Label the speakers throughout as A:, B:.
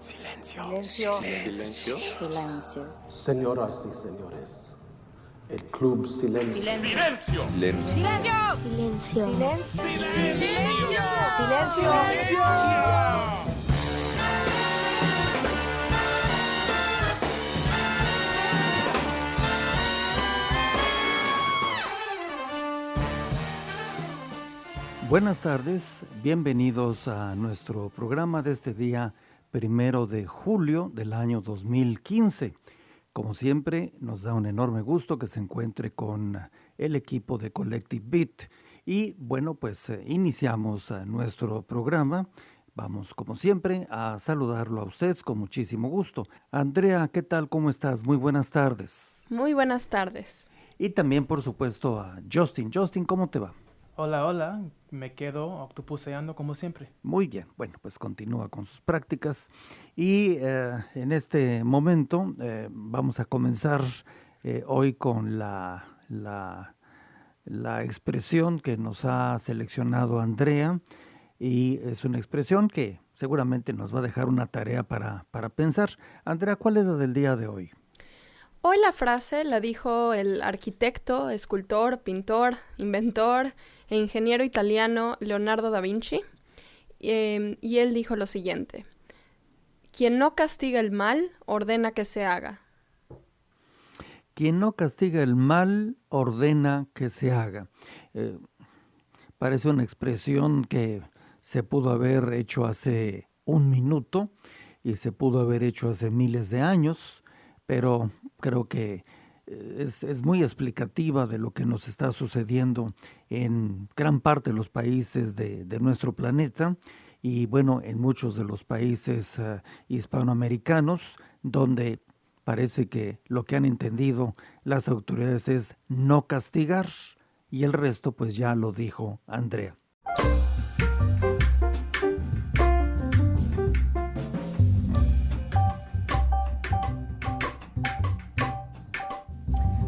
A: Silencio.
B: Silencio.
A: Silencio.
B: Silencio.
C: Señoras y señores, el Club Silencio.
A: Silencio.
B: Silencio.
D: Silencio.
B: Silencio. Silencio.
E: Buenas tardes, bienvenidos a nuestro programa de este día 1 de julio del año 2015. Como siempre, nos da un enorme gusto que se encuentre con el equipo de Collective Beat. Y bueno, pues iniciamos nuestro programa. Vamos, como siempre, a saludarlo a usted con muchísimo gusto. Andrea, ¿qué tal? ¿Cómo estás? Muy buenas tardes.
F: Muy buenas tardes.
E: Y también, por supuesto, a Justin. Justin, ¿cómo te va?
G: Hola, me quedo octopuseando como siempre.
E: Muy bien, bueno, pues continúa con sus prácticas y en este momento vamos a comenzar hoy con la expresión que nos ha seleccionado Andrea, y es una expresión que seguramente nos va a dejar una tarea para pensar. Andrea, ¿cuál es la del día de hoy?
F: Hoy la frase la dijo el arquitecto, escultor, pintor, inventor e ingeniero italiano Leonardo da Vinci, y él dijo lo siguiente: quien no castiga el mal, ordena que se haga.
E: Quien no castiga el mal, ordena que se haga. Parece una expresión que se pudo haber hecho hace un minuto y se pudo haber hecho hace miles de años, pero creo que es muy explicativa de lo que nos está sucediendo en gran parte de los países de nuestro planeta, y bueno, en muchos de los países hispanoamericanos, donde parece que lo que han entendido las autoridades es no castigar, y el resto pues ya lo dijo Andrea.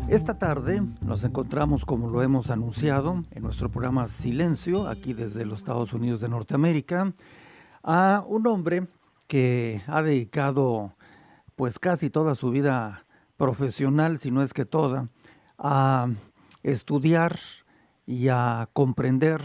E: Esta tarde nos encontramos, como lo hemos anunciado, en nuestro programa Silencio, aquí desde los Estados Unidos de Norteamérica, a un hombre que ha dedicado pues casi toda su vida profesional, si no es que toda, a estudiar y a comprender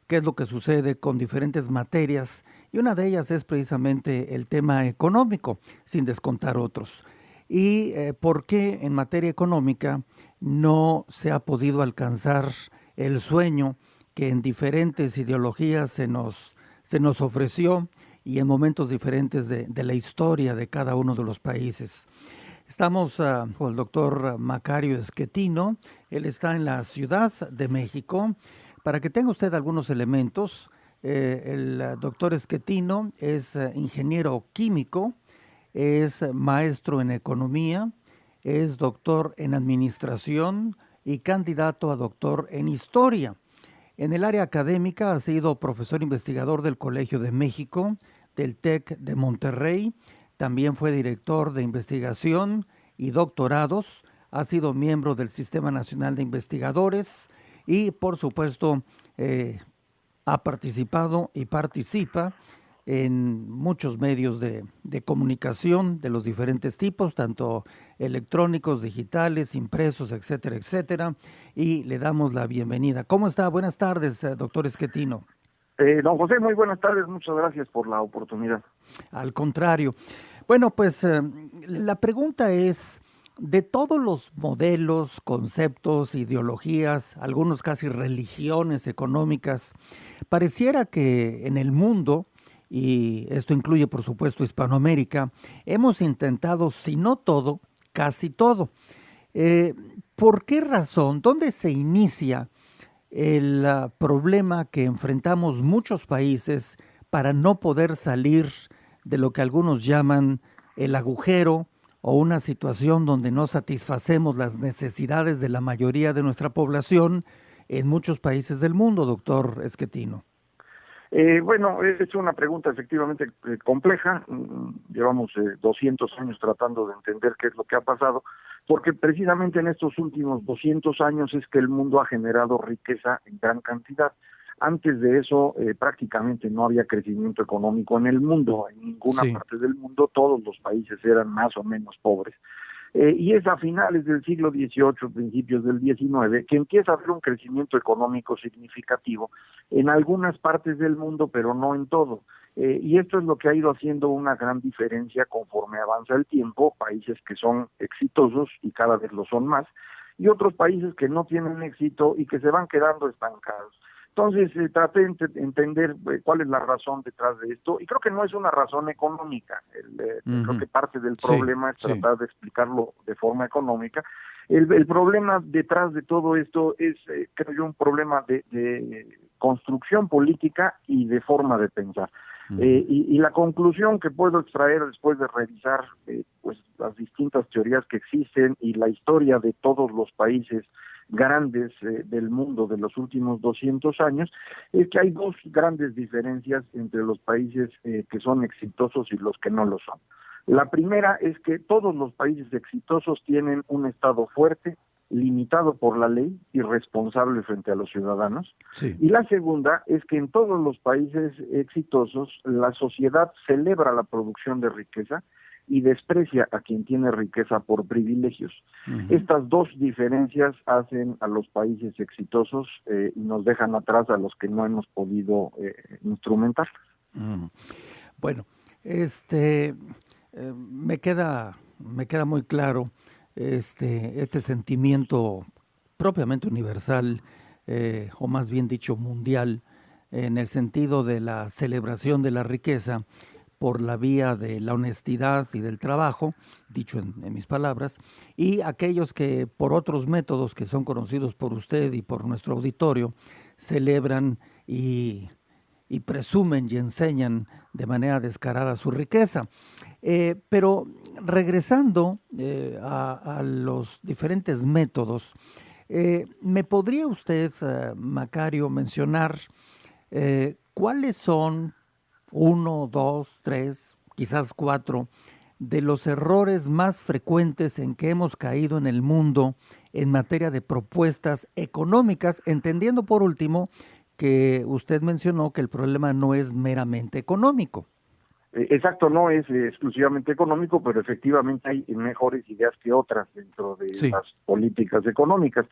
E: qué es lo que sucede con diferentes materias, y una de ellas es precisamente el tema económico, sin descontar otros. Y por qué en materia económica no se ha podido alcanzar el sueño que en diferentes ideologías se nos ofreció, y en momentos diferentes de la historia de cada uno de los países. Estamos con el doctor Macario Schettino. Él está en la Ciudad de México. Para que tenga usted algunos elementos, el doctor Schettino es ingeniero químico, es maestro en economía, es doctor en administración y candidato a doctor en historia. En el área académica ha sido profesor investigador del Colegio de México, del TEC de Monterrey, también fue director de investigación y doctorados, ha sido miembro del Sistema Nacional de Investigadores y, por supuesto, ha participado y participa en muchos medios de comunicación de los diferentes tipos, tanto electrónicos, digitales, impresos, etcétera, etcétera, y le damos la bienvenida. ¿Cómo está? Buenas tardes, doctor Schettino.
H: Don José, muy buenas tardes, muchas gracias por la oportunidad.
E: Al contrario. Bueno, pues la pregunta es, de todos los modelos, conceptos, ideologías, algunos casi religiones económicas, pareciera que en el mundo, y esto incluye por supuesto Hispanoamérica, hemos intentado, si no todo, casi todo. ¿Por qué razón? ¿Dónde se inicia el problema que enfrentamos muchos países para no poder salir de lo que algunos llaman el agujero, o una situación donde no satisfacemos las necesidades de la mayoría de nuestra población en muchos países del mundo, doctor Schettino?
H: Bueno, es una pregunta efectivamente compleja. Llevamos 200 años tratando de entender qué es lo que ha pasado, porque precisamente en estos últimos 200 años es que el mundo ha generado riqueza en gran cantidad. Antes de eso, prácticamente no había crecimiento económico en el mundo, en ninguna
E: Sí.
H: parte del mundo, todos los países eran más o menos pobres. Y es a finales del siglo XVIII, principios del XIX, que empieza a haber un crecimiento económico significativo en algunas partes del mundo, pero no en todo. Y esto es lo que ha ido haciendo una gran diferencia conforme avanza el tiempo, países que son exitosos y cada vez lo son más, y otros países que no tienen éxito y que se van quedando estancados. Entonces, traté de entender cuál es la razón detrás de esto, y creo que no es una razón económica. Creo que parte del
E: Sí,
H: problema es
E: sí.
H: tratar de explicarlo de forma económica. El problema detrás de todo esto es, creo yo, un problema de construcción política y de forma de pensar. Y la conclusión que puedo extraer después de revisar pues las distintas teorías que existen y la historia de todos los países grandes del mundo de los últimos 200 años, es que hay dos grandes diferencias entre los países que son exitosos y los que no lo son. La primera es que todos los países exitosos tienen un Estado fuerte, limitado por la ley y responsable frente a los ciudadanos.
E: Sí.
H: Y la segunda es que en todos los países exitosos la sociedad celebra la producción de riqueza y desprecia a quien tiene riqueza por privilegios. Estas dos diferencias hacen a los países exitosos y nos dejan atrás a los que no hemos podido instrumentar.
E: Bueno, me queda muy claro este sentimiento propiamente universal, o más bien dicho mundial, en el sentido de la celebración de la riqueza por la vía de la honestidad y del trabajo, dicho en mis palabras, y aquellos que por otros métodos que son conocidos por usted y por nuestro auditorio, celebran y presumen y enseñan de manera descarada su riqueza. Pero regresando a los diferentes métodos, ¿me podría usted, Macario, mencionar cuáles son 1, 2, 3, quizás 4 de los errores más frecuentes en que hemos caído en el mundo en materia de propuestas económicas, entendiendo por último que usted mencionó que el problema no es meramente económico?
H: Exacto, no es exclusivamente económico, pero efectivamente hay mejores ideas que otras dentro de
E: Sí.
H: las políticas económicas.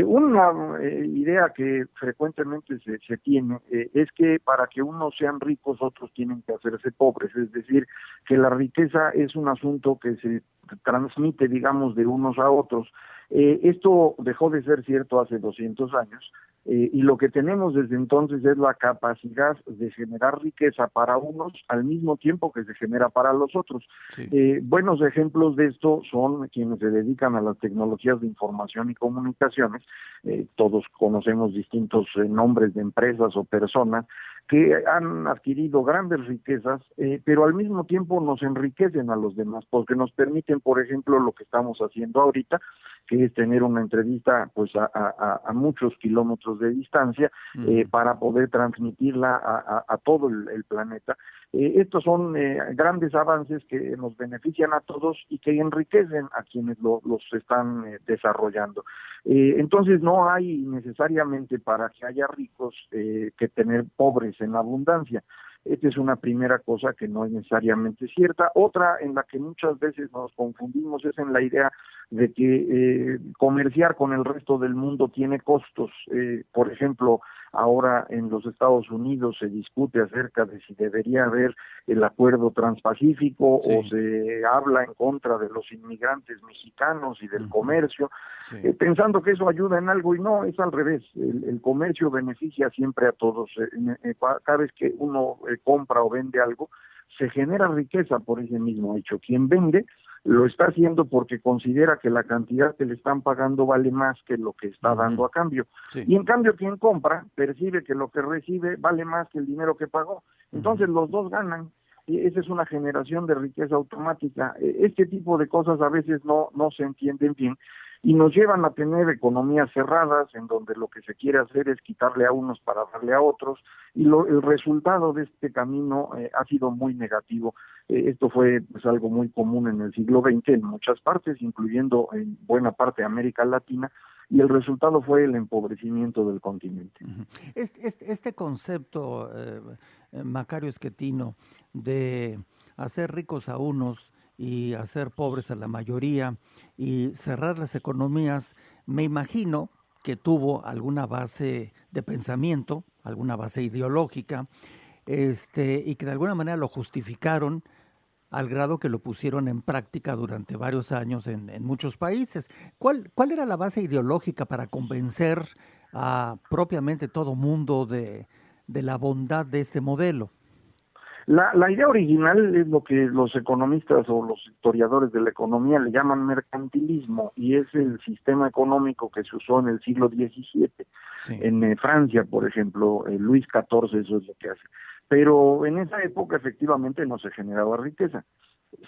H: Una idea que frecuentemente se tiene es que para que unos sean ricos, otros tienen que hacerse pobres, es decir, que la riqueza es un asunto que se transmite, digamos, de unos a otros. Esto dejó de ser cierto hace 200 años. Y lo que tenemos desde entonces es la capacidad de generar riqueza para unos al mismo tiempo que se genera para los otros.
E: Sí.
H: Buenos ejemplos de esto son quienes se dedican a las tecnologías de información y comunicaciones. Todos conocemos distintos nombres de empresas o personas que han adquirido grandes riquezas, pero al mismo tiempo nos enriquecen a los demás, porque nos permiten, por ejemplo, lo que estamos haciendo ahorita, que es tener una entrevista pues a muchos kilómetros de distancia para poder transmitirla a todo el planeta. Estos son grandes avances que nos benefician a todos y que enriquecen a quienes los están desarrollando. Entonces no hay necesariamente para que haya ricos que tener pobres en abundancia. Esta es una primera cosa que no es necesariamente cierta. Otra en la que muchas veces nos confundimos es en la idea de que comerciar con el resto del mundo tiene costos. Por ejemplo, ahora en los Estados Unidos se discute acerca de si debería haber el acuerdo transpacífico o se habla en contra de los inmigrantes mexicanos y del comercio, pensando que eso ayuda en algo, y no, es al revés. El comercio beneficia siempre a todos. Cada vez que uno compra o vende algo, se genera riqueza por ese mismo hecho. Quien vende lo está haciendo porque considera que la cantidad que le están pagando vale más que lo que está dando a cambio. Y en cambio quien compra percibe que lo que recibe vale más que el dinero que pagó. Entonces los dos ganan. Y esa es una generación de riqueza automática. Este tipo de cosas a veces no se entienden bien, y nos llevan a tener economías cerradas en donde lo que se quiere hacer es quitarle a unos para darle a otros, y el resultado de este camino ha sido muy negativo. Esto fue pues algo muy común en el siglo XX en muchas partes, incluyendo en buena parte de América Latina, y el resultado fue el empobrecimiento del continente.
E: Este concepto, Macario Schettino, de hacer ricos a unos y hacer pobres a la mayoría y cerrar las economías, me imagino que tuvo alguna base de pensamiento, alguna base ideológica, y que de alguna manera lo justificaron al grado que lo pusieron en práctica durante varios años en muchos países. ¿Cuál era la base ideológica para convencer a propiamente todo mundo de la bondad de este modelo?
H: La idea original es lo que los economistas o los historiadores de la economía le llaman mercantilismo, y es el sistema económico que se usó en el siglo XVII. Sí. En Francia, por ejemplo, Luis XIV, eso es lo que hace. Pero en esa época efectivamente no se generaba riqueza.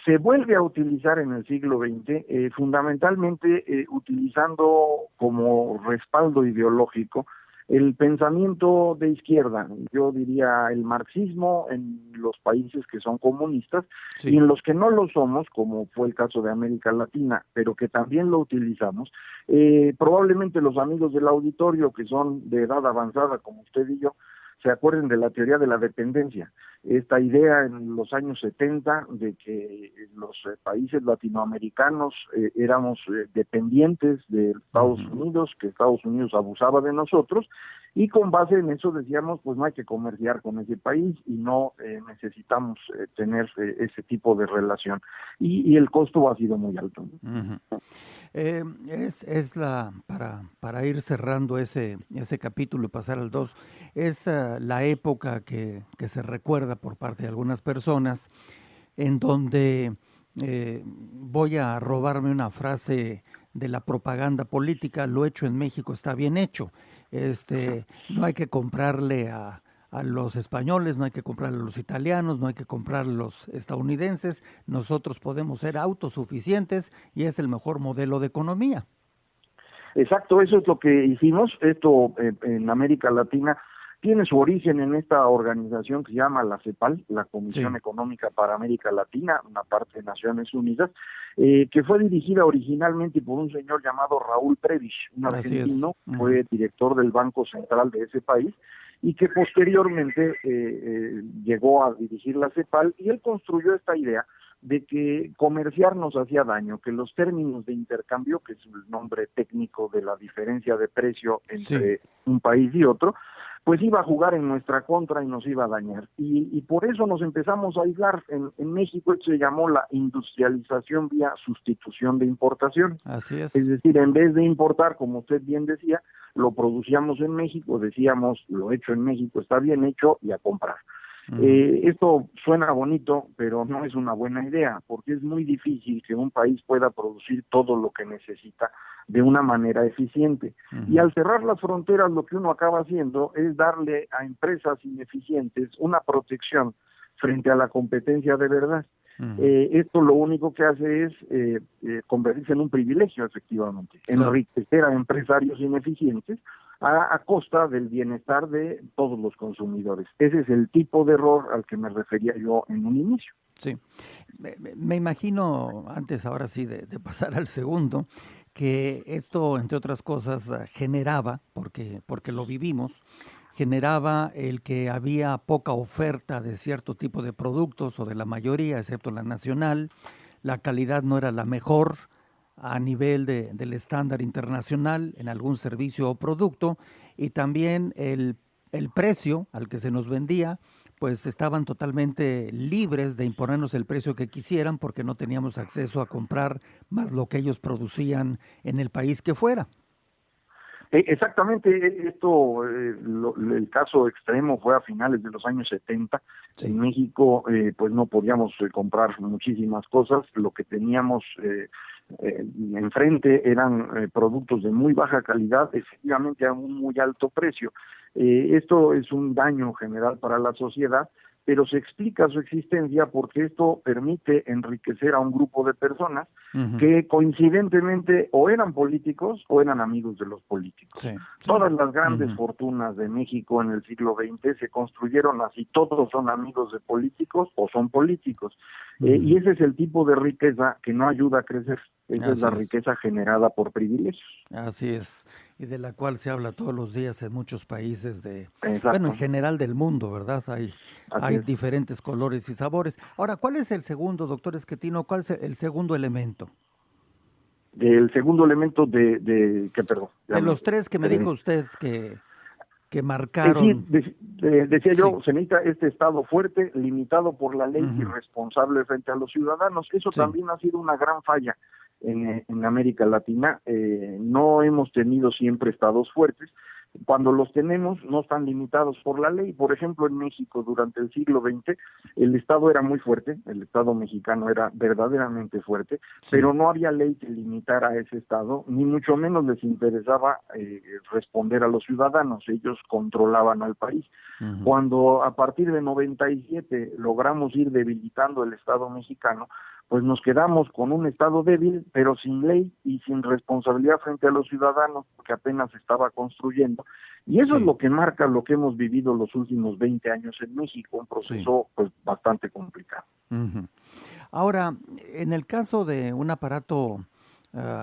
H: Se vuelve a utilizar en el siglo XX, fundamentalmente utilizando como respaldo ideológico el pensamiento de izquierda, yo diría el marxismo en los países que son comunistas, sí, y en los que no lo somos, como fue el caso de América Latina, pero que también lo utilizamos. Probablemente los amigos del auditorio que son de edad avanzada, como usted y yo, se acuerden de la teoría de la dependencia, esta idea en los años 70 de que los países latinoamericanos éramos dependientes de Estados Unidos, que Estados Unidos abusaba de nosotros, y con base en eso decíamos, pues no hay que comerciar con ese país y no necesitamos tener ese tipo de relación. Y el costo ha sido muy alto.
E: Para ir cerrando ese capítulo y pasar al 2, es la época que se recuerda por parte de algunas personas en donde voy a robarme una frase de la propaganda política: lo hecho en México está bien hecho. No hay que comprarle a los españoles, no hay que comprarle a los italianos, no hay que comprarle a los estadounidenses, nosotros podemos ser autosuficientes y es el mejor modelo de economía.
H: Exacto, eso es lo que hicimos. Esto en América Latina tiene su origen en esta organización que se llama la CEPAL, la Comisión Económica para América Latina, una parte de Naciones Unidas, que fue dirigida originalmente por un señor llamado Raúl Prebisch, un argentino, fue director del Banco Central de ese país, y que posteriormente llegó a dirigir la CEPAL, y él construyó esta idea de que comerciar nos hacía daño, que los términos de intercambio, que es el nombre técnico de la diferencia de precio entre un país y otro, pues iba a jugar en nuestra contra y nos iba a dañar. Y por eso nos empezamos a aislar. En México esto se llamó la industrialización vía sustitución de importación.
E: Así es.
H: Es decir, en vez de importar, como usted bien decía, lo producíamos en México, decíamos, lo hecho en México está bien hecho, y a comprar. Esto suena bonito, pero no es una buena idea, porque es muy difícil que un país pueda producir todo lo que necesita de una manera eficiente. Y al cerrar las fronteras, lo que uno acaba haciendo es darle a empresas ineficientes una protección frente a la competencia de verdad. Esto lo único que hace es convertirse en un privilegio, efectivamente, enriquecer a empresarios ineficientes a costa del bienestar de todos los consumidores. Ese es el tipo de error al que me refería yo en un inicio.
E: Sí, me imagino, antes ahora sí de pasar al segundo, que esto, entre otras cosas, generaba, porque lo vivimos, generaba el que había poca oferta de cierto tipo de productos o de la mayoría, excepto la nacional. La calidad no era la mejor a nivel del estándar internacional en algún servicio o producto, y también el precio al que se nos vendía, pues estaban totalmente libres de imponernos el precio que quisieran porque no teníamos acceso a comprar más lo que ellos producían en el país que fuera.
H: Exactamente, esto, el caso extremo fue a finales de los años 70. En México, pues no podíamos comprar muchísimas cosas, lo que teníamos enfrente eran productos de muy baja calidad, efectivamente a un muy alto precio. Esto es un daño general para la sociedad, pero se explica su existencia porque esto permite enriquecer a un grupo de personas que coincidentemente o eran políticos o eran amigos de los políticos.
E: Sí.
H: Todas las grandes fortunas de México en el siglo XX se construyeron así, todos son amigos de políticos o son políticos. Y ese es el tipo de riqueza que no ayuda a crecer, esa es la riqueza generada por privilegios.
E: Así es, y de la cual se habla todos los días en muchos países
H: Exacto.
E: Bueno, en general del mundo, ¿verdad? Hay diferentes colores y sabores. Ahora, ¿cuál es el segundo, doctor Schettino, cuál es el segundo elemento?
H: El segundo elemento de ¿qué, perdón?
E: De los tres que me dijo usted que marcaron.
H: Decía yo, se necesita este Estado fuerte, limitado por la ley y responsable frente a los ciudadanos. Eso también ha sido una gran falla en América Latina. No hemos tenido siempre estados fuertes. Cuando los tenemos, no están limitados por la ley. Por ejemplo, en México, durante el siglo XX, el Estado era muy fuerte, el Estado mexicano era verdaderamente fuerte, pero no había ley que limitara a ese Estado, ni mucho menos les interesaba responder a los ciudadanos, ellos controlaban al país. Cuando a partir de 97 logramos ir debilitando el Estado mexicano, pues nos quedamos con un Estado débil, pero sin ley y sin responsabilidad frente a los ciudadanos, porque apenas se estaba construyendo. Y eso es lo que marca lo que hemos vivido los últimos 20 años en México, un proceso pues bastante complicado.
E: Ahora, en el caso de un aparato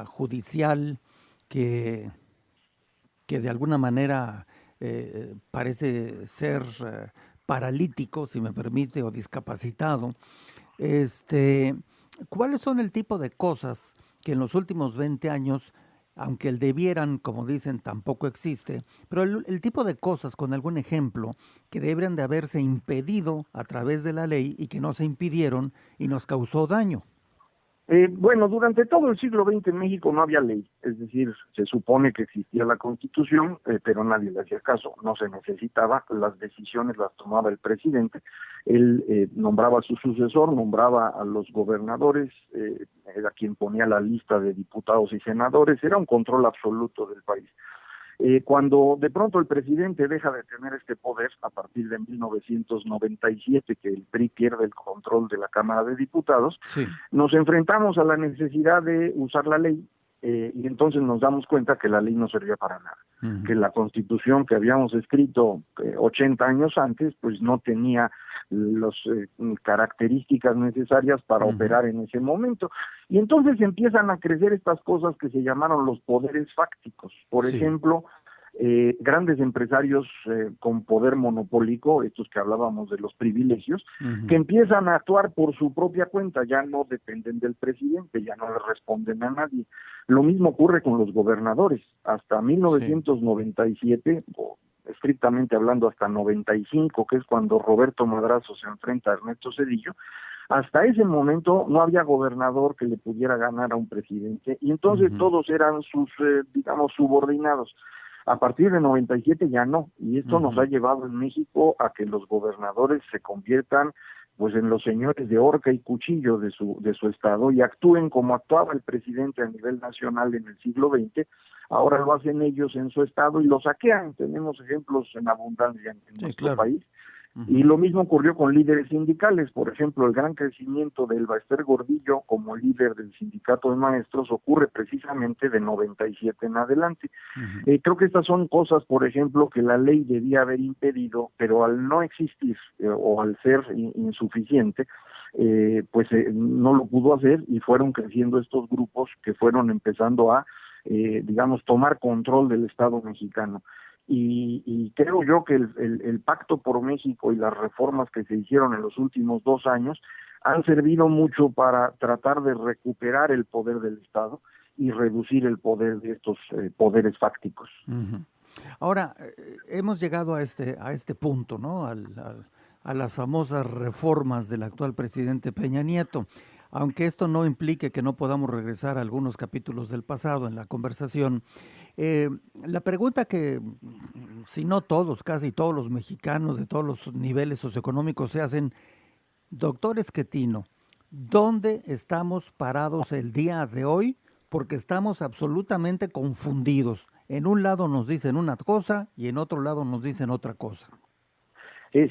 E: judicial que de alguna manera parece ser paralítico, si me permite, o discapacitado, ¿cuáles son el tipo de cosas que en los últimos 20 años, aunque el debieran, como dicen, tampoco existe, pero el tipo de cosas, con algún ejemplo, que deberían de haberse impedido a través de la ley y que no se impidieron y nos causó daño?
H: Bueno, durante todo el siglo XX en México no había ley, es decir, se supone que existía la Constitución, pero nadie le hacía caso, no se necesitaba, las decisiones las tomaba el presidente, él nombraba a su sucesor, nombraba a los gobernadores, era quien ponía la lista de diputados y senadores, era un control absoluto del país. Cuando de pronto el presidente deja de tener este poder, a partir de 1997, que el PRI pierde el control de la Cámara de Diputados, nos enfrentamos a la necesidad de usar la ley, y entonces nos damos cuenta que la ley no servía para nada, que la Constitución que habíamos escrito 80 años antes, pues no tenía las características necesarias para operar en ese momento. Y entonces empiezan a crecer estas cosas que se llamaron los poderes fácticos. Por ejemplo, grandes empresarios con poder monopólico, estos que hablábamos de los privilegios, que empiezan a actuar por su propia cuenta, ya no dependen del presidente, ya no le responden a nadie. Lo mismo ocurre con los gobernadores. Hasta 1997, o estrictamente hablando hasta 95, que es cuando Roberto Madrazo se enfrenta a Ernesto Zedillo, hasta ese momento no había gobernador que le pudiera ganar a un presidente, y entonces todos eran sus, digamos, subordinados. A partir de 97 ya no, y esto nos ha llevado en México a que los gobernadores se conviertan pues en los señores de horca y cuchillo de su estado y actúen como actuaba el presidente a nivel nacional en el siglo XX. Ahora lo hacen ellos en su estado y lo saquean. Tenemos ejemplos en abundancia en nuestro país. Y lo mismo ocurrió con líderes sindicales. Por ejemplo, el gran crecimiento de Elba Ester Gordillo como líder del sindicato de maestros ocurre precisamente de 97 en adelante. Creo que estas son cosas, por ejemplo, que la ley debía haber impedido, pero al no existir o al ser insuficiente, pues no lo pudo hacer y fueron creciendo estos grupos que fueron empezando a, digamos, tomar control del Estado mexicano. Y creo yo que el Pacto por México y las reformas que se hicieron en los últimos 2 años han servido mucho para tratar de recuperar el poder del Estado y reducir el poder de estos poderes fácticos.
E: Ahora, hemos llegado a este punto, ¿no? A las famosas reformas del actual presidente Peña Nieto. Aunque esto no implique que no podamos regresar a algunos capítulos del pasado en la conversación, la pregunta que, si no todos, casi todos los mexicanos de todos los niveles socioeconómicos se hacen, doctor Schettino, ¿dónde estamos parados el día de hoy? Porque estamos absolutamente confundidos. En un lado nos dicen una cosa y en otro lado nos dicen otra cosa.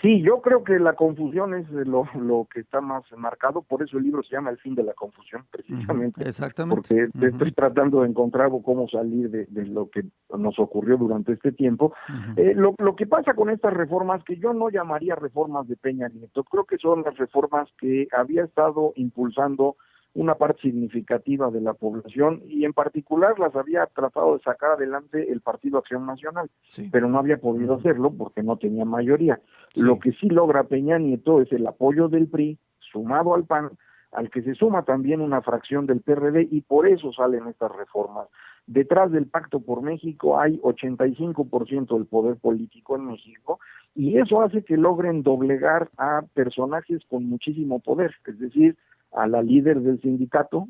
H: Sí, yo creo que la confusión es lo que está más marcado, por eso el libro se llama El fin de la confusión, precisamente.
E: Exactamente.
H: Porque estoy tratando de encontrar cómo salir de lo que nos ocurrió durante este tiempo. Lo que pasa con estas reformas, que yo no llamaría reformas de Peña Nieto, creo que son las reformas que había estado impulsando una parte significativa de la población y en particular las había tratado de sacar adelante el Partido Acción Nacional,
E: Sí.
H: pero no había podido hacerlo porque no tenía mayoría.
E: Sí.
H: Lo que sí logra Peña Nieto es el apoyo del PRI sumado al PAN, al que se suma también una fracción del PRD y por eso salen estas reformas. Detrás del Pacto por México hay 85% del poder político en México y eso hace que logren doblegar a personajes con muchísimo poder, es decir, a la líder del sindicato,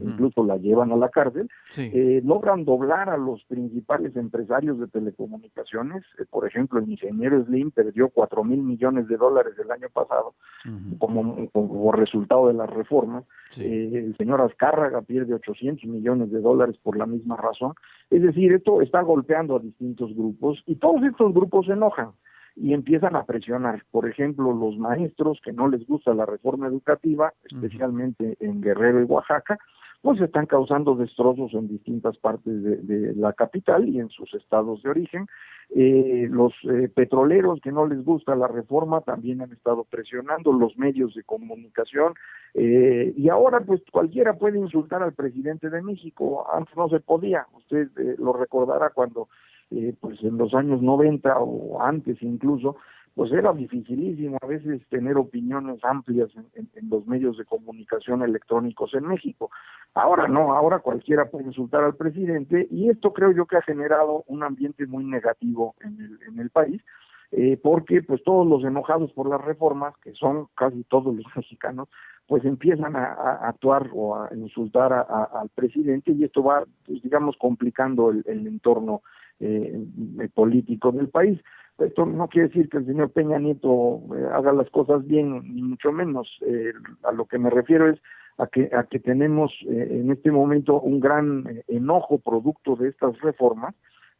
H: incluso la llevan a la cárcel,
E: Sí.
H: logran doblar a los principales empresarios de telecomunicaciones, por ejemplo, el ingeniero Slim perdió $4,000 millones el año pasado como resultado de las reformas,
E: Sí.
H: El señor Azcárraga pierde $800 millones por la misma razón, es decir, esto está golpeando a distintos grupos y todos estos grupos se enojan y empiezan a presionar. Por ejemplo, los maestros que no les gusta la reforma educativa, especialmente en Guerrero y Oaxaca, pues están causando destrozos en distintas partes de la capital y en sus estados de origen. Los petroleros que no les gusta la reforma también han estado presionando, los medios de comunicación, y ahora pues cualquiera puede insultar al presidente de México. Antes no se podía, usted lo recordará cuando pues en los años 90 o antes incluso, pues era dificilísimo a veces tener opiniones amplias en los medios de comunicación electrónicos en México. Ahora no, ahora cualquiera puede insultar al presidente y esto creo yo que ha generado un ambiente muy negativo en el país, porque pues todos los enojados por las reformas, que son casi todos los mexicanos, pues empiezan a actuar o a insultar al presidente y esto va, pues, digamos, complicando el entorno político del país. Esto no quiere decir que el señor Peña Nieto haga las cosas bien, ni mucho menos. A lo que me refiero es a que tenemos en este momento un gran enojo producto de estas reformas,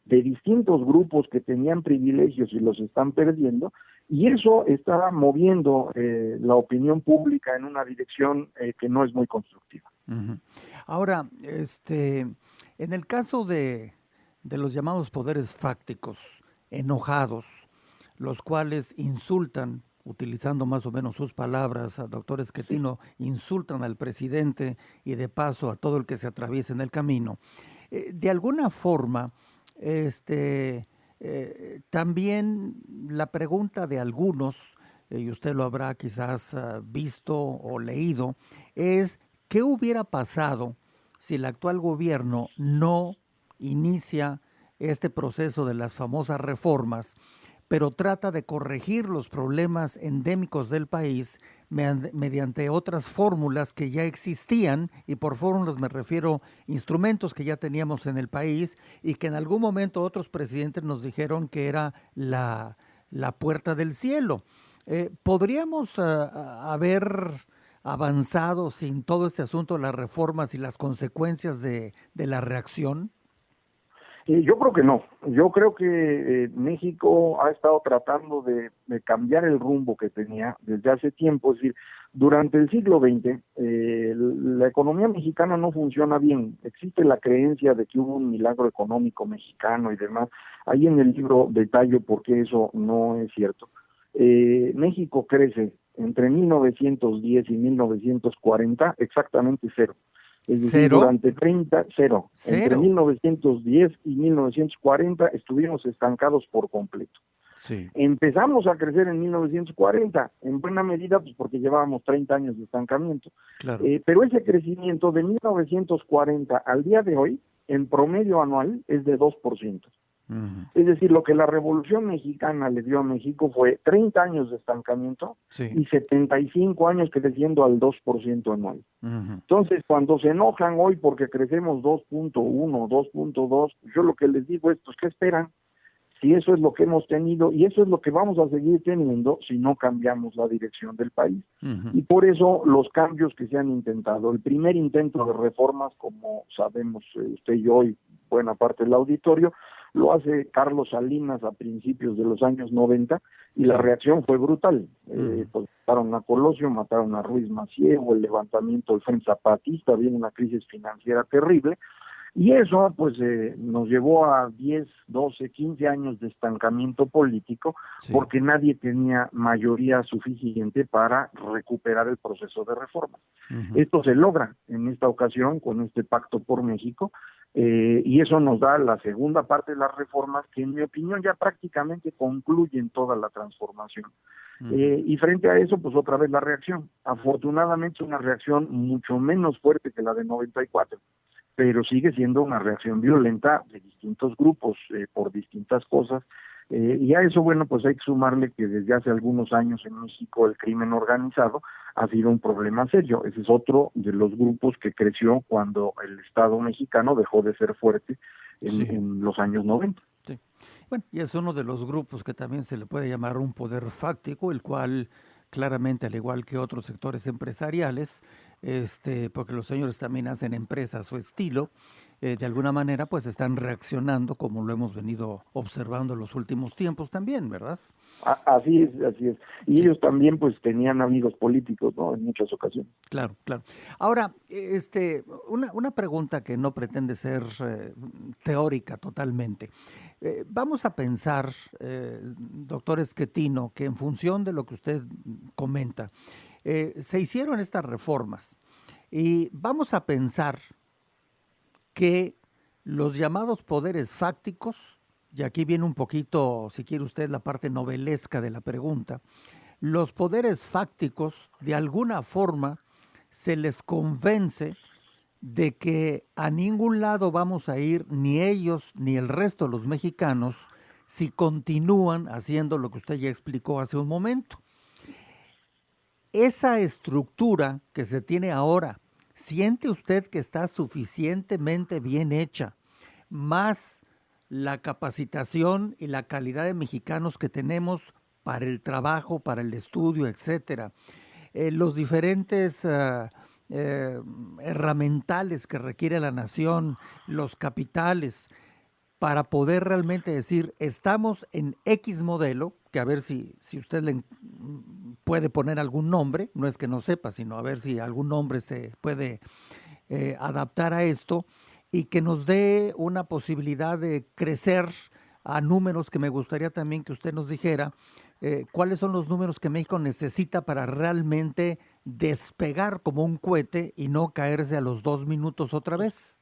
H: de distintos grupos que tenían privilegios y los están perdiendo, y eso está moviendo la opinión pública en una dirección que no es muy constructiva.
E: Ahora, en el caso de los llamados poderes fácticos, enojados, los cuales insultan, utilizando más o menos sus palabras, a doctor Schettino, insultan al presidente y de paso a todo el que se atraviesa en el camino. De alguna forma, también la pregunta de algunos, y usted lo habrá quizás visto o leído, es ¿qué hubiera pasado si el actual gobierno no inicia este proceso de las famosas reformas, pero trata de corregir los problemas endémicos del país mediante otras fórmulas que ya existían, y por fórmulas me refiero a instrumentos que ya teníamos en el país y que en algún momento otros presidentes nos dijeron que era la puerta del cielo? ¿Podríamos haber avanzado sin todo este asunto de las reformas y las consecuencias de la reacción?
H: Yo creo que no. Yo creo que México ha estado tratando de cambiar el rumbo que tenía desde hace tiempo. Es decir, durante el siglo XX, la economía mexicana no funciona bien. Existe la creencia de que hubo un milagro económico mexicano y demás. Ahí en el libro detallo por qué eso no es cierto. México crece entre 1910 y 1940 exactamente cero. Es decir, durante 30, cero. Entre 1910 y 1940 estuvimos estancados por completo.
E: Sí.
H: Empezamos a crecer en 1940, en buena medida pues porque llevábamos 30 años de estancamiento.
E: Claro.
H: Pero ese crecimiento de 1940 al día de hoy, en promedio anual, es de 2%. Es decir, lo que la Revolución Mexicana le dio a México fue 30 años de estancamiento y 75 años creciendo al 2% anual. Entonces, cuando se enojan hoy porque crecemos 2.1, 2.2, yo lo que les digo es, pues, ¿qué esperan? Si eso es lo que hemos tenido y eso es lo que vamos a seguir teniendo si no cambiamos la dirección del país. Y por eso los cambios que se han intentado, el primer intento de reformas, como sabemos usted y yo y buena parte del auditorio, lo hace Carlos Salinas a principios de los años 90 y la reacción fue brutal. Pues mataron a Colosio, mataron a Ruiz Massieu, el levantamiento del Frente Zapatista, viene una crisis financiera terrible. Y eso pues nos llevó a 10, 12, 15 años de estancamiento político, porque nadie tenía mayoría suficiente para recuperar el proceso de reforma. Esto se logra en esta ocasión con este Pacto por México, y eso nos da la segunda parte de las reformas que en mi opinión ya prácticamente concluyen toda la transformación. Y frente a eso, pues otra vez la reacción. Afortunadamente una reacción mucho menos fuerte que la de 94. Pero sigue siendo una reacción violenta de distintos grupos por distintas cosas, y a eso, bueno, pues hay que sumarle que desde hace algunos años en México el crimen organizado ha sido un problema serio. Ese es otro de los grupos que creció cuando el Estado mexicano dejó de ser fuerte en los años 90.
E: Sí. Bueno, y es uno de los grupos que también se le puede llamar un poder fáctico, el cual claramente, al igual que otros sectores empresariales, porque los señores también hacen empresas a su estilo, de alguna manera pues están reaccionando como lo hemos venido observando en los últimos tiempos también, ¿verdad?
H: Así es. Y ellos también pues tenían amigos políticos, ¿no? En muchas ocasiones.
E: Claro. Ahora, una pregunta que no pretende ser teórica totalmente. Vamos a pensar, doctor Schettino, que en función de lo que usted comenta, se hicieron estas reformas y vamos a pensar que los llamados poderes fácticos, y aquí viene un poquito, si quiere usted, la parte novelesca de la pregunta, los poderes fácticos de alguna forma se les convence de que a ningún lado vamos a ir, ni ellos ni el resto de los mexicanos, si continúan haciendo lo que usted ya explicó hace un momento. Esa estructura que se tiene ahora, ¿siente usted que está suficientemente bien hecha, más la capacitación y la calidad de mexicanos que tenemos para el trabajo, para el estudio, etcétera? Los diferentes herramientales que requiere la nación, los capitales, para poder realmente decir, estamos en X modelo, que a ver si usted le puede poner algún nombre, no es que no sepa, sino a ver si algún nombre se puede adaptar a esto, y que nos dé una posibilidad de crecer a números que me gustaría también que usted nos dijera, cuáles son los números que México necesita para realmente despegar como un cohete y no caerse a los 2 minutos otra vez.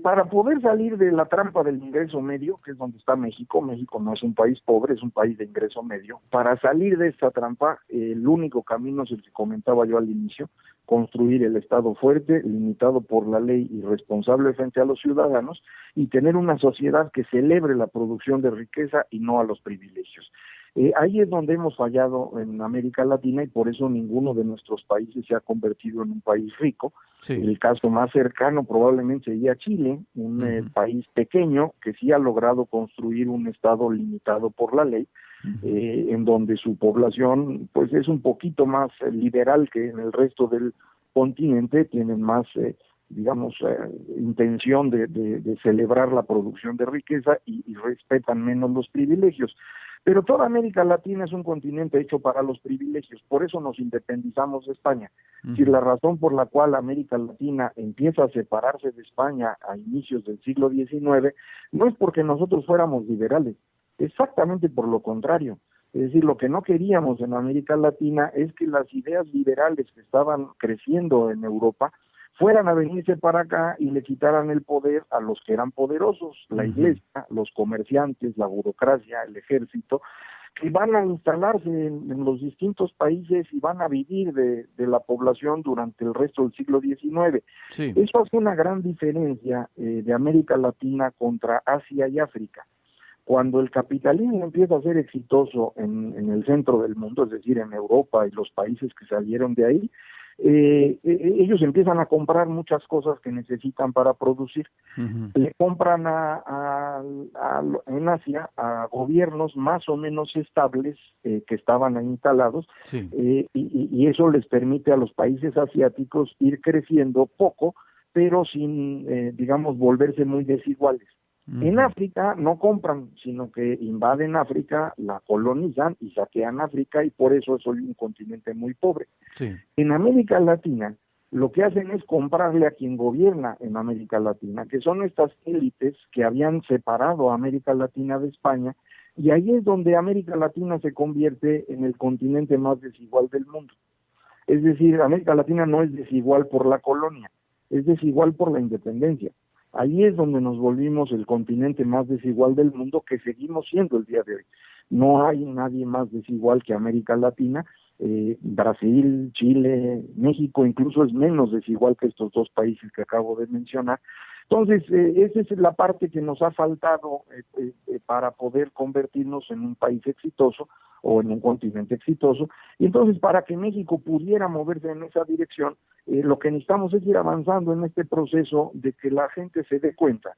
H: Para poder salir de la trampa del ingreso medio, que es donde está México no es un país pobre, es un país de ingreso medio. Para salir de esta trampa, el único camino es el que comentaba yo al inicio, construir el Estado fuerte, limitado por la ley y responsable frente a los ciudadanos, y tener una sociedad que celebre la producción de riqueza y no a los privilegios. Ahí es donde hemos fallado en América Latina y por eso ninguno de nuestros países se ha convertido en un país rico. Sí. El caso más cercano probablemente sería Chile, un país pequeño que sí ha logrado construir un Estado limitado por la ley, en donde su población pues es un poquito más liberal que en el resto del continente, tienen más intención de celebrar la producción de riqueza y respetan menos los privilegios. Pero toda América Latina es un continente hecho para los privilegios, por eso nos independizamos de España. Si la razón por la cual América Latina empieza a separarse de España a inicios del siglo XIX, no es porque nosotros fuéramos liberales, exactamente por lo contrario. Es decir, lo que no queríamos en América Latina es que las ideas liberales que estaban creciendo en Europa fueran a venirse para acá y le quitaran el poder a los que eran poderosos, la iglesia, los comerciantes, la burocracia, el ejército, que van a instalarse en los distintos países y van a vivir de la población durante el resto del siglo XIX. Sí. Eso hace una gran diferencia de América Latina contra Asia y África. Cuando el capitalismo empieza a ser exitoso en el centro del mundo, es decir, en Europa y los países que salieron de ahí, ellos empiezan a comprar muchas cosas que necesitan para producir. Le compran en Asia a gobiernos más o menos estables que estaban ahí instalados, y eso les permite a los países asiáticos ir creciendo poco, pero sin, volverse muy desiguales. En África no compran, sino que invaden África, la colonizan y saquean África, y por eso es hoy un continente muy pobre.
E: Sí.
H: En América Latina, lo que hacen es comprarle a quien gobierna en América Latina, que son estas élites que habían separado a América Latina de España, y ahí es donde América Latina se convierte en el continente más desigual del mundo. Es decir, América Latina no es desigual por la colonia, es desigual por la independencia. Ahí es donde nos volvimos el continente más desigual del mundo, que seguimos siendo el día de hoy. No hay nadie más desigual que América Latina. Brasil, Chile, México incluso es menos desigual que estos dos países que acabo de mencionar. Entonces, esa es la parte que nos ha faltado para poder convertirnos en un país exitoso o en un continente exitoso. Y entonces, para que México pudiera moverse en esa dirección, lo que necesitamos es ir avanzando en este proceso de que la gente se dé cuenta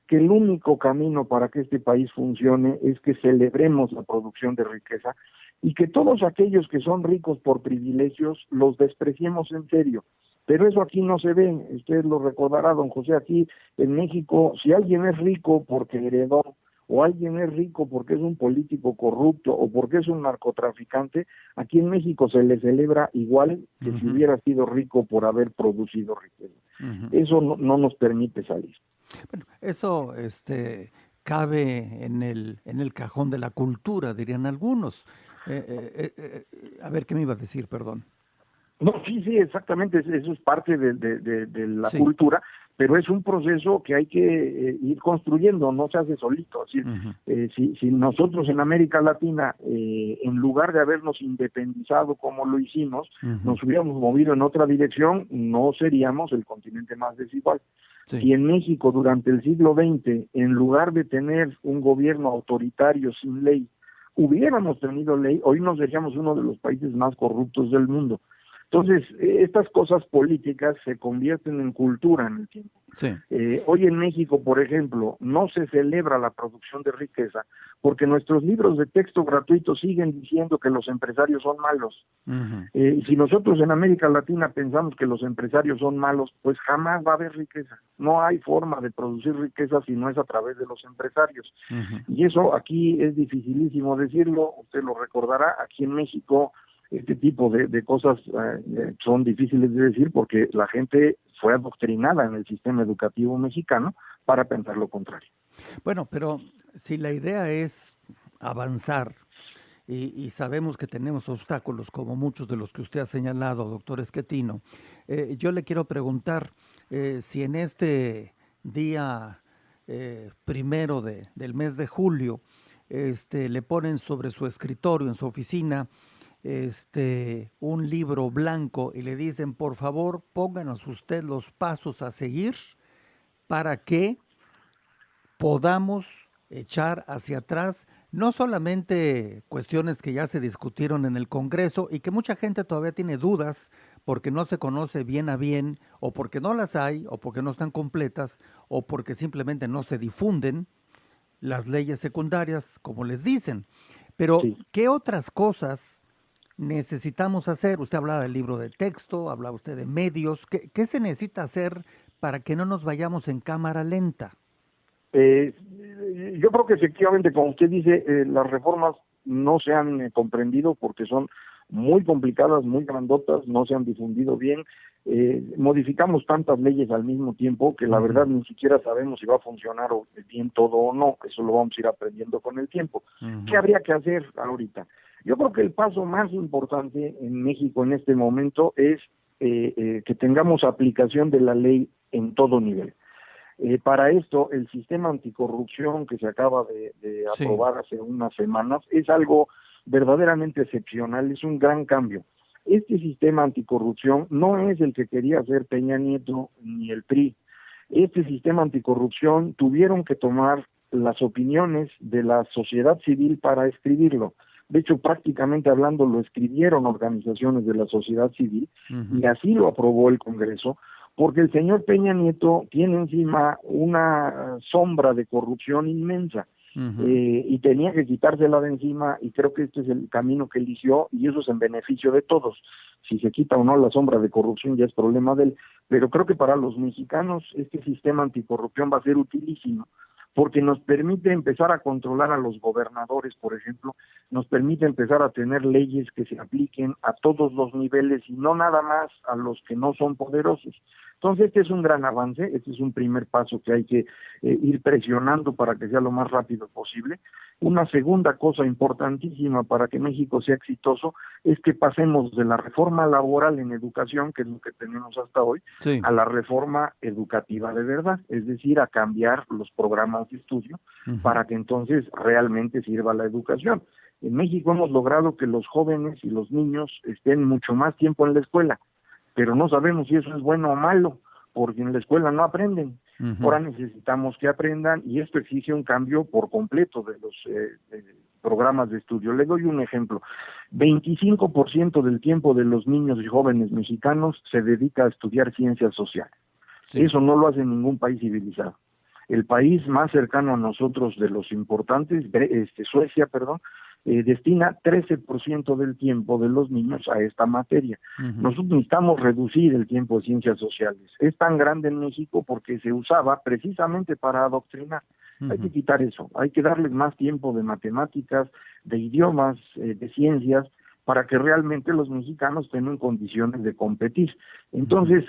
H: que el único camino para que este país funcione es que celebremos la producción de riqueza y que todos aquellos que son ricos por privilegios los despreciemos en serio. Pero eso aquí no se ve. Usted lo recordará, don José, aquí en México, si alguien es rico porque heredó, o alguien es rico porque es un político corrupto o porque es un narcotraficante, aquí en México se le celebra igual que si hubiera sido rico por haber producido riqueza. Eso no nos permite salir.
E: Bueno, eso cabe en el cajón de la cultura, dirían algunos. A ver, ¿qué me iba a decir? Perdón.
H: No, sí, exactamente, eso es parte de la
E: Sí.
H: cultura, pero es un proceso que hay que ir construyendo, no se hace solito. Es decir, si nosotros en América Latina, en lugar de habernos independizado como lo hicimos, nos hubiéramos movido en otra dirección, no seríamos el continente más desigual.
E: Sí.
H: Y en México durante el siglo XX, en lugar de tener un gobierno autoritario sin ley, hubiéramos tenido ley, hoy no seríamos uno de los países más corruptos del mundo. Entonces, estas cosas políticas se convierten en cultura en el tiempo.
E: Sí.
H: Hoy en México, por ejemplo, no se celebra la producción de riqueza porque nuestros libros de texto gratuitos siguen diciendo que los empresarios son malos. Si nosotros en América Latina pensamos que los empresarios son malos, pues jamás va a haber riqueza. No hay forma de producir riqueza si no es a través de los empresarios. Y eso aquí es dificilísimo decirlo, usted lo recordará, aquí en México este tipo de cosas son difíciles de decir porque la gente fue adoctrinada en el sistema educativo mexicano para pensar lo contrario.
E: Bueno, pero si la idea es avanzar y sabemos que tenemos obstáculos como muchos de los que usted ha señalado, doctor Schettino, yo le quiero preguntar si en este día primero del mes de julio le ponen sobre su escritorio, en su oficina, un libro blanco y le dicen, por favor, pónganos usted los pasos a seguir para que podamos echar hacia atrás no solamente cuestiones que ya se discutieron en el Congreso y que mucha gente todavía tiene dudas porque no se conoce bien a bien o porque no las hay o porque no están completas o porque simplemente no se difunden las leyes secundarias como les dicen. Pero, sí, ¿qué otras cosas necesitamos hacer? Usted hablaba del libro de texto, hablaba usted de medios. ¿Qué se necesita hacer para que no nos vayamos en cámara lenta?
H: Yo creo que efectivamente, como usted dice, las reformas no se han comprendido porque son muy complicadas, muy grandotas, no se han difundido bien. Modificamos tantas leyes al mismo tiempo que la verdad ni siquiera sabemos si va a funcionar bien todo o no. Eso lo vamos a ir aprendiendo con el tiempo. ¿Qué habría que hacer ahorita? Yo creo que el paso más importante en México en este momento es que tengamos aplicación de la ley en todo nivel. Para esto, el sistema anticorrupción que se acaba de aprobar hace unas semanas es algo verdaderamente excepcional, es un gran cambio. Este sistema anticorrupción no es el que quería hacer Peña Nieto ni el PRI. Este sistema anticorrupción tuvieron que tomar las opiniones de la sociedad civil para escribirlo. De hecho, prácticamente hablando, lo escribieron organizaciones de la sociedad civil y así lo aprobó el Congreso, porque el señor Peña Nieto tiene encima una sombra de corrupción inmensa y tenía que quitársela de encima, y creo que este es el camino que eligió y eso es en beneficio de todos. Si se quita o no la sombra de corrupción ya es problema de él, pero creo que para los mexicanos este sistema anticorrupción va a ser utilísimo, porque nos permite empezar a controlar a los gobernadores, por ejemplo, nos permite empezar a tener leyes que se apliquen a todos los niveles y no nada más a los que no son poderosos. Entonces, este es un gran avance, este es un primer paso que hay que ir presionando para que sea lo más rápido posible. Una segunda cosa importantísima para que México sea exitoso es que pasemos de la reforma laboral en educación, que es lo que tenemos hasta hoy,
E: Sí.
H: a la reforma educativa de verdad, es decir, a cambiar los programas de estudio para que entonces realmente sirva la educación. En México hemos logrado que los jóvenes y los niños estén mucho más tiempo en la escuela, pero no sabemos si eso es bueno o malo, porque en la escuela no aprenden. Ahora necesitamos que aprendan y esto exige un cambio por completo de los programas de estudio. Le doy un ejemplo. 25% del tiempo de los niños y jóvenes mexicanos se dedica a estudiar ciencias sociales.
E: Sí.
H: Eso no lo hace ningún país civilizado. El país más cercano a nosotros de los importantes, Suecia, destina 13% del tiempo de los niños a esta materia. Nosotros necesitamos reducir el tiempo de ciencias sociales. Es tan grande en México porque se usaba precisamente para adoctrinar. Hay que quitar eso, hay que darles más tiempo de matemáticas, de idiomas, de ciencias, para que realmente los mexicanos tengan condiciones de competir. Entonces,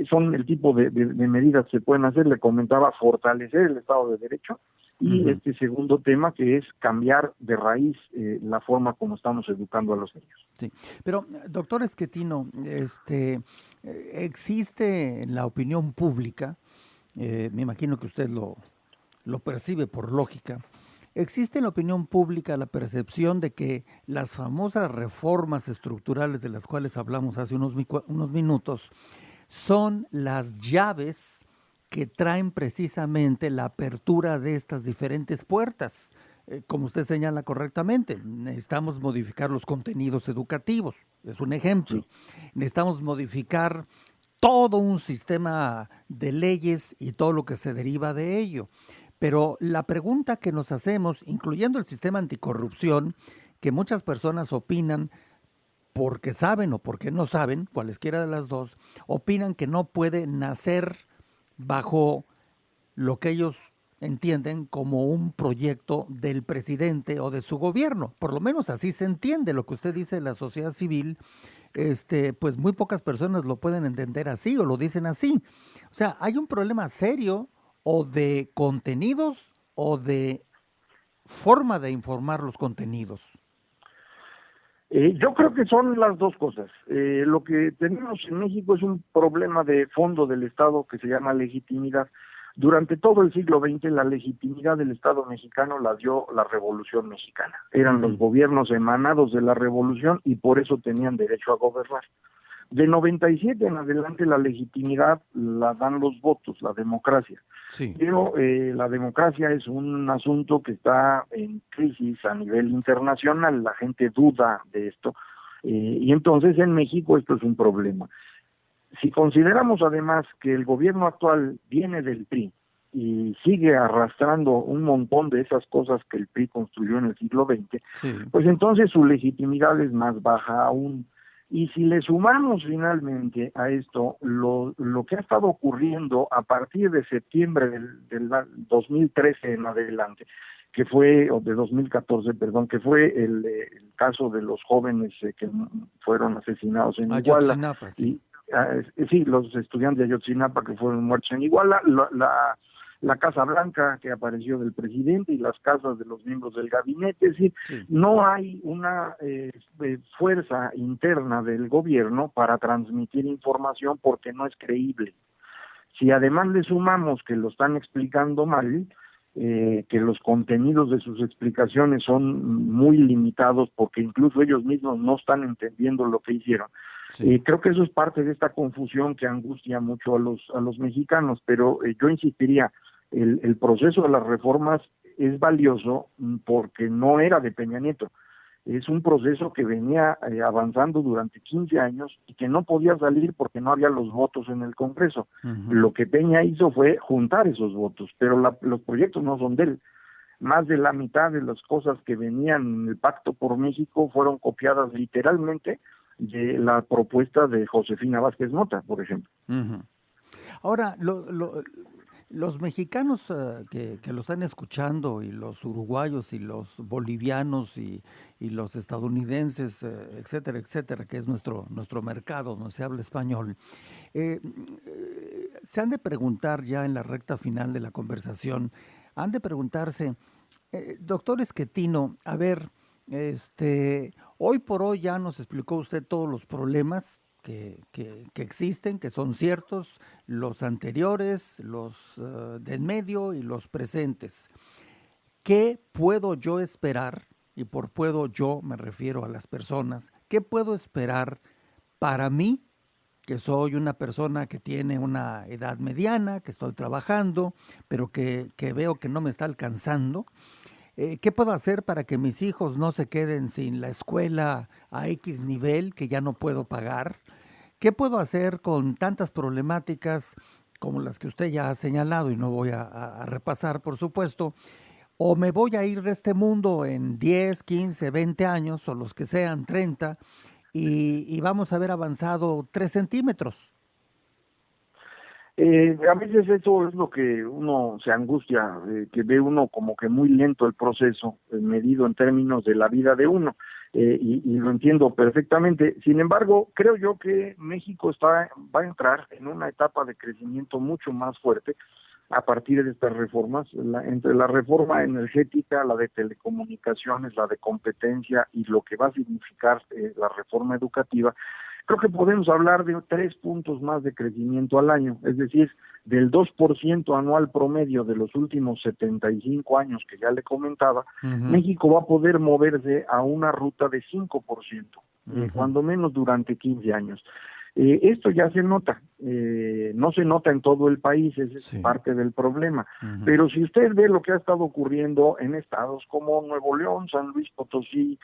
H: son el tipo de medidas que se pueden hacer. Le comentaba, fortalecer el Estado de Derecho, y este segundo tema que es cambiar de raíz la forma como estamos educando a los niños.
E: Sí, pero doctor Schettino, existe en la opinión pública, me imagino que usted lo percibe por lógica, existe en la opinión pública la percepción de que las famosas reformas estructurales de las cuales hablamos hace unos minutos son las llaves que traen precisamente la apertura de estas diferentes puertas. Como usted señala correctamente, necesitamos modificar los contenidos educativos, es un ejemplo. Necesitamos modificar todo un sistema de leyes y todo lo que se deriva de ello. Pero la pregunta que nos hacemos, incluyendo el sistema anticorrupción, que muchas personas opinan porque saben o porque no saben, cualesquiera de las dos, opinan que no puede nacer bajo lo que ellos entienden como un proyecto del presidente o de su gobierno. Por lo menos así se entiende lo que usted dice de la sociedad civil. Pues muy pocas personas lo pueden entender así o lo dicen así. O sea, hay un problema serio o de contenidos o de forma de informar los contenidos.
H: Yo creo que son las dos cosas. Lo que tenemos en México es un problema de fondo del Estado que se llama legitimidad. Durante todo el siglo XX la legitimidad del Estado mexicano la dio la Revolución Mexicana. Eran los gobiernos emanados de la Revolución y por eso tenían derecho a gobernar. De 97 en adelante la legitimidad la dan los votos, la democracia.
E: Sí.
H: Pero la democracia es un asunto que está en crisis a nivel internacional, la gente duda de esto, y entonces en México esto es un problema. Si consideramos además que el gobierno actual viene del PRI y sigue arrastrando un montón de esas cosas que el PRI construyó en el siglo XX, pues entonces su legitimidad es más baja aún. Y si le sumamos finalmente a esto lo que ha estado ocurriendo a partir de septiembre del 2013 en adelante, que fue, o de 2014, perdón, que fue el caso de los jóvenes que fueron asesinados en Iguala.
E: Ayotzinapa, sí.
H: Sí, los estudiantes de Ayotzinapa que fueron muertos en Iguala, la Casa Blanca que apareció del presidente y las casas de los miembros del gabinete. Es decir, no hay una fuerza interna del gobierno para transmitir información porque no es creíble. Si además le sumamos que lo están explicando mal, que los contenidos de sus explicaciones son muy limitados porque incluso ellos mismos no están entendiendo lo que hicieron. Creo que eso es parte de esta confusión que angustia mucho a los mexicanos, pero yo insistiría, el proceso de las reformas es valioso porque no era de Peña Nieto. Es un proceso que venía avanzando durante 15 años y que no podía salir porque no había los votos en el Congreso. Lo que Peña hizo fue juntar esos votos, pero los proyectos no son de él. Más de la mitad de las cosas que venían en el Pacto por México fueron copiadas literalmente de la propuesta de Josefina Vázquez Mota, por ejemplo.
E: Ahora, Los mexicanos que lo están escuchando, y los uruguayos y los bolivianos y los estadounidenses, etcétera, etcétera, que es nuestro mercado donde se habla español, se han de preguntar ya en la recta final de la conversación, han de preguntarse, doctor Schettino, a ver, hoy por hoy ya nos explicó usted todos los problemas que existen, que son ciertos, los anteriores, los del medio y los presentes. ¿Qué puedo yo esperar? Y por puedo yo me refiero a las personas. ¿Qué puedo esperar para mí, que soy una persona que tiene una edad mediana, que estoy trabajando, pero que veo que no me está alcanzando? ¿Qué puedo hacer para que mis hijos no se queden sin la escuela a X nivel que ya no puedo pagar? ¿Qué puedo hacer con tantas problemáticas como las que usted ya ha señalado y no voy a repasar, por supuesto? ¿O me voy a ir de este mundo en 10, 15, 20 años, o los que sean 30, y vamos a haber avanzado 3 centímetros?
H: A veces eso es lo que uno se angustia, que ve uno como que muy lento el proceso, medido en términos de la vida de uno, y lo entiendo perfectamente. Sin embargo, creo yo que México va a entrar en una etapa de crecimiento mucho más fuerte a partir de estas reformas, entre la reforma energética, la de telecomunicaciones, la de competencia y lo que va a significar la reforma educativa. Creo que podemos hablar de 3 puntos más de crecimiento al año, es decir, del 2% anual promedio de los últimos 75 años que ya le comentaba. México va a poder moverse a una ruta de 5%, cuando menos durante 15 años. Esto ya se nota, no se nota en todo el país, ese es parte del problema, pero si usted ve lo que ha estado ocurriendo en estados como Nuevo León, San Luis Potosí,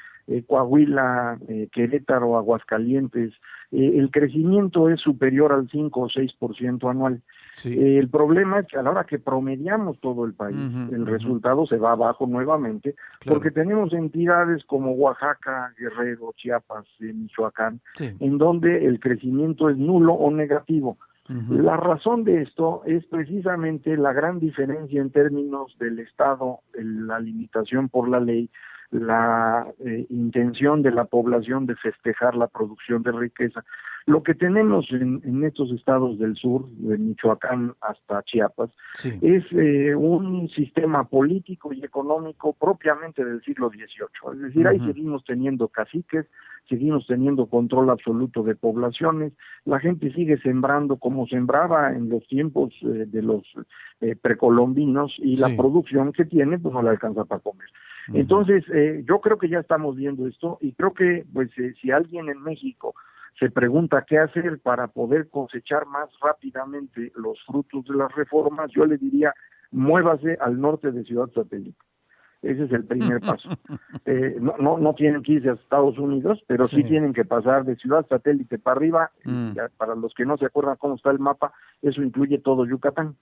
H: Coahuila, Querétaro, Aguascalientes, el crecimiento es superior al 5 o 6% anual. El problema es que a la hora que promediamos todo el país, el resultado se va abajo nuevamente, porque tenemos entidades como Oaxaca, Guerrero, Chiapas, Michoacán, en donde el crecimiento es nulo o negativo. La razón de esto es precisamente la gran diferencia en términos del Estado, la limitación por la ley, la intención de la población de festejar la producción de riqueza. Lo que tenemos en estos estados del sur, de Michoacán hasta Chiapas, es un sistema político y económico propiamente del siglo XVIII. Es decir, ahí seguimos teniendo caciques, seguimos teniendo control absoluto de poblaciones, la gente sigue sembrando como sembraba en los tiempos de los precolombinos, y la producción que tiene pues no le alcanza para comer. Entonces, yo creo que ya estamos viendo esto, y creo que pues si alguien en México se pregunta qué hacer para poder cosechar más rápidamente los frutos de las reformas, yo le diría, muévase al norte de Ciudad Satélite. Ese es el primer paso. No tienen que irse a Estados Unidos, pero sí tienen que pasar de Ciudad Satélite para arriba. Ya, para los que no se acuerdan cómo está el mapa, eso incluye todo Yucatán.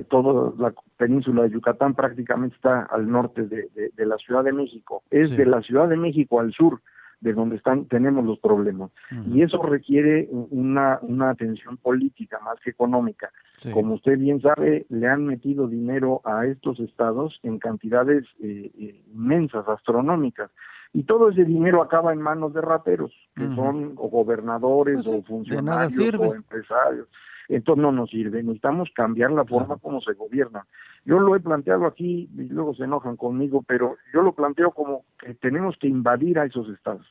H: Toda la península de Yucatán prácticamente está al norte de la Ciudad de México. Es de la Ciudad de México al sur de donde tenemos los problemas. Y eso requiere una atención política más que económica. Como usted bien sabe, le han metido dinero a estos estados en cantidades inmensas, astronómicas, y todo ese dinero acaba en manos de rateros, que son o gobernadores o funcionarios o empresarios. Entonces no nos sirve, necesitamos cambiar la forma como se gobierna. Yo lo he planteado aquí, y luego se enojan conmigo, pero yo lo planteo como que tenemos que invadir a esos estados.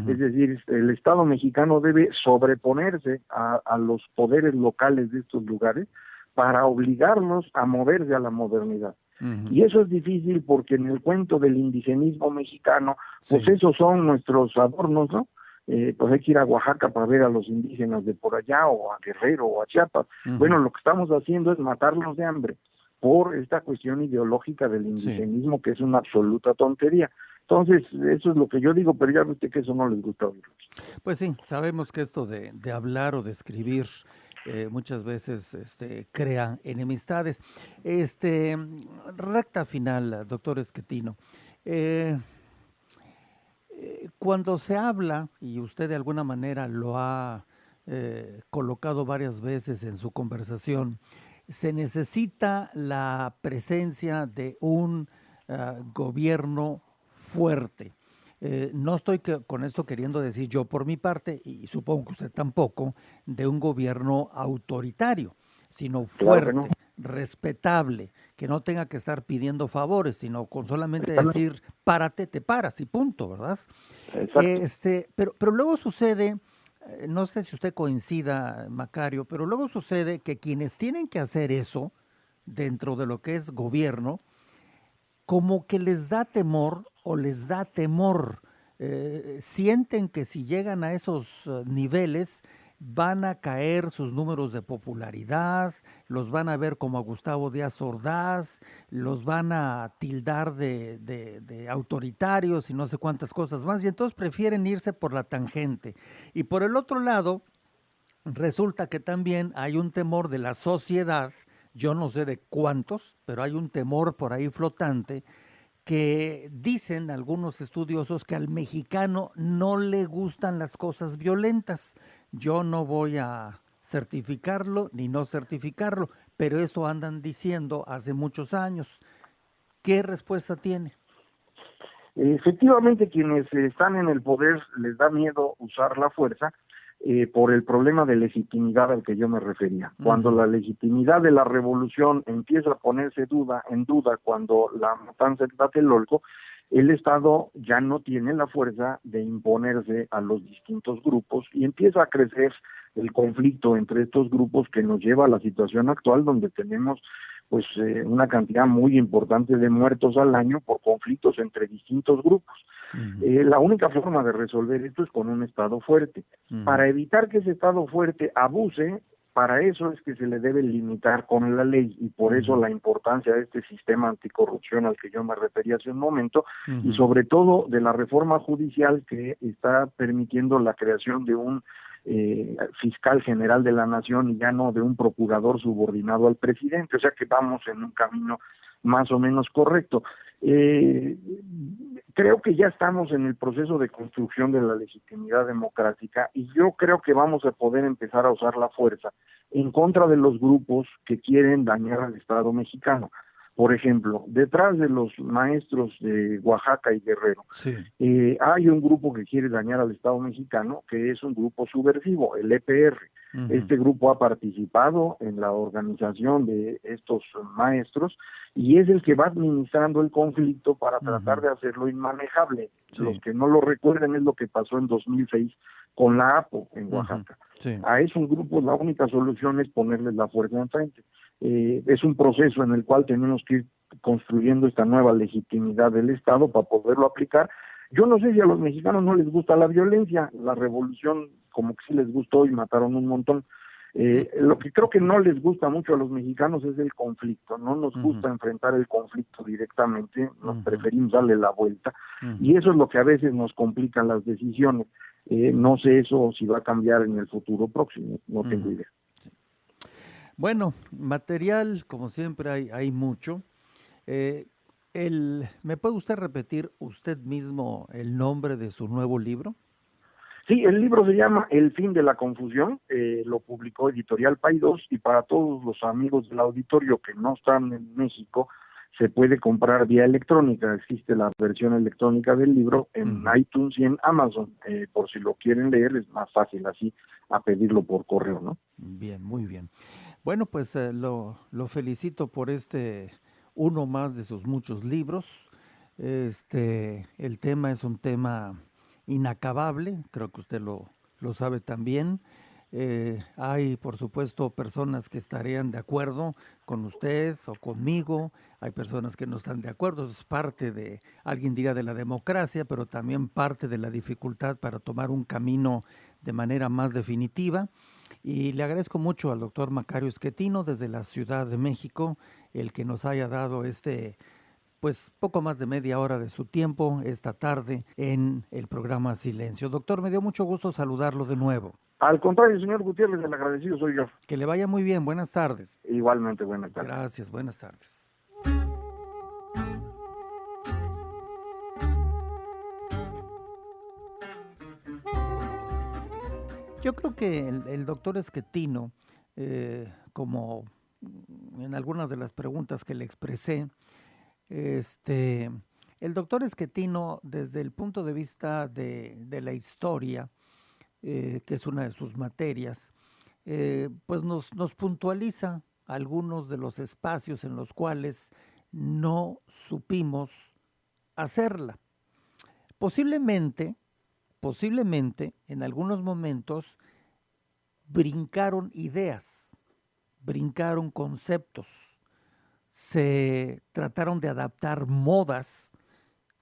H: Es decir, el Estado mexicano debe sobreponerse a los poderes locales de estos lugares para obligarlos a moverse a la modernidad. Y eso es difícil porque en el cuento del indigenismo mexicano, pues esos son nuestros adornos, ¿no? Pues hay que ir a Oaxaca para ver a los indígenas de por allá, o a Guerrero, o a Chiapas. Bueno, lo que estamos haciendo es matarlos de hambre por esta cuestión ideológica del indigenismo, que es una absoluta tontería. Entonces, eso es lo que yo digo, pero ya viste que eso no les gusta oírlo.
E: Pues sí, sabemos que esto de hablar o de escribir muchas veces crea enemistades. Recta final, doctor Schettino. Cuando se habla, y usted de alguna manera lo ha colocado varias veces en su conversación, se necesita la presencia de un gobierno fuerte. No estoy con esto queriendo decir yo por mi parte, y supongo que usted tampoco, de un gobierno autoritario, sino fuerte,
H: Claro que no.
E: respetable, que no tenga que estar pidiendo favores, sino con solamente decir párate, te paras y punto, ¿verdad?
H: Exacto.
E: Pero luego sucede, no sé si usted coincida, Macario, pero luego sucede que quienes tienen que hacer eso dentro de lo que es gobierno, como que les da temor o les da temor. Sienten que si llegan a esos niveles van a caer sus números de popularidad, los van a ver como a Gustavo Díaz Ordaz, los van a tildar de autoritarios y no sé cuántas cosas más, y entonces prefieren irse por la tangente. Y por el otro lado, resulta que también hay un temor de la sociedad, yo no sé de cuántos, pero hay un temor por ahí flotante, que dicen algunos estudiosos que al mexicano no le gustan las cosas violentas. Yo no voy a certificarlo ni no certificarlo, pero eso andan diciendo hace muchos años. ¿Qué respuesta tiene?
H: Efectivamente, quienes están en el poder les da miedo usar la fuerza por el problema de legitimidad al que yo me refería. Cuando la legitimidad de la revolución empieza a ponerse en duda cuando la matanza de Tlatelolco, el Estado ya no tiene la fuerza de imponerse a los distintos grupos y empieza a crecer el conflicto entre estos grupos que nos lleva a la situación actual donde tenemos una cantidad muy importante de muertos al año por conflictos entre distintos grupos. La única forma de resolver esto es con un Estado fuerte. Para evitar que ese Estado fuerte abuse, para eso es que se le debe limitar con la ley y por eso la importancia de este sistema anticorrupción al que yo me refería hace un momento y sobre todo de la reforma judicial que está permitiendo la creación de un fiscal general de la nación y ya no de un procurador subordinado al presidente, o sea que vamos en un camino más o menos correcto. Creo que ya estamos en el proceso de construcción de la legitimidad democrática y yo creo que vamos a poder empezar a usar la fuerza en contra de los grupos que quieren dañar al Estado mexicano. Por ejemplo, detrás de los maestros de Oaxaca y Guerrero, hay un grupo que quiere dañar al Estado mexicano, que es un grupo subversivo, el EPR. Este grupo ha participado en la organización de estos maestros y es el que va administrando el conflicto para tratar de hacerlo inmanejable. Los que no lo recuerden es lo que pasó en 2006 con la APO en Oaxaca. A esos grupos la única solución es ponerles la fuerza enfrente. Es un proceso en el cual tenemos que ir construyendo esta nueva legitimidad del Estado para poderlo aplicar. Yo no sé si a los mexicanos no les gusta la violencia, la revolución como que sí les gustó y mataron un montón. Lo que creo que no les gusta mucho a los mexicanos es el conflicto, no nos gusta enfrentar el conflicto directamente, nos preferimos darle la vuelta y eso es lo que a veces nos complica las decisiones. No sé eso si va a cambiar en el futuro próximo, no tengo idea.
E: Bueno, material, como siempre, hay mucho. ¿Me puede usted repetir usted mismo el nombre de su nuevo libro?
H: Sí, el libro se llama El fin de la confusión, lo publicó Editorial Paidós y para todos los amigos del auditorio que no están en México, se puede comprar vía electrónica, existe la versión electrónica del libro en iTunes y en Amazon, por si lo quieren leer es más fácil así a pedirlo por correo, ¿no?
E: Bien, muy bien. Bueno, pues lo felicito por uno más de sus muchos libros. El tema es un tema inacabable, creo que usted lo sabe también. Hay, por supuesto, personas que estarían de acuerdo con usted o conmigo, hay personas que no están de acuerdo, es parte de, alguien diría de la democracia, pero también parte de la dificultad para tomar un camino de manera más definitiva. Y le agradezco mucho al doctor Macario Schettino desde la Ciudad de México, el que nos haya dado pues poco más de media hora de su tiempo esta tarde en el programa Silencio. Doctor, me dio mucho gusto saludarlo de nuevo.
H: Al contrario, señor Gutiérrez, el agradecido soy yo.
E: Que le vaya muy bien, buenas tardes.
H: Igualmente, buenas tardes.
E: Gracias, buenas tardes. Yo creo que el doctor Schettino, como en algunas de las preguntas que le expresé, el doctor Schettino, desde el punto de vista de la historia, que es una de sus materias, pues nos puntualiza algunos de los espacios en los cuales no supimos hacerla. Posiblemente, en algunos momentos, brincaron ideas, brincaron conceptos, se trataron de adaptar modas,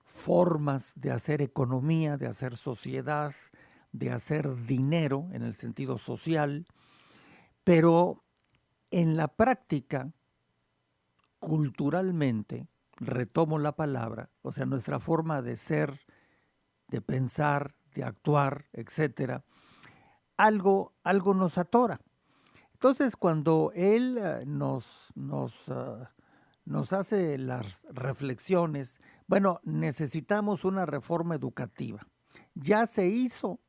E: formas de hacer economía, de hacer sociedad, de hacer dinero en el sentido social, pero en la práctica, culturalmente, retomo la palabra, o sea, nuestra forma de ser, de pensar, de actuar, etcétera, algo nos atora. Entonces, cuando él nos hace las reflexiones, bueno, necesitamos una reforma educativa. Ya se hizo,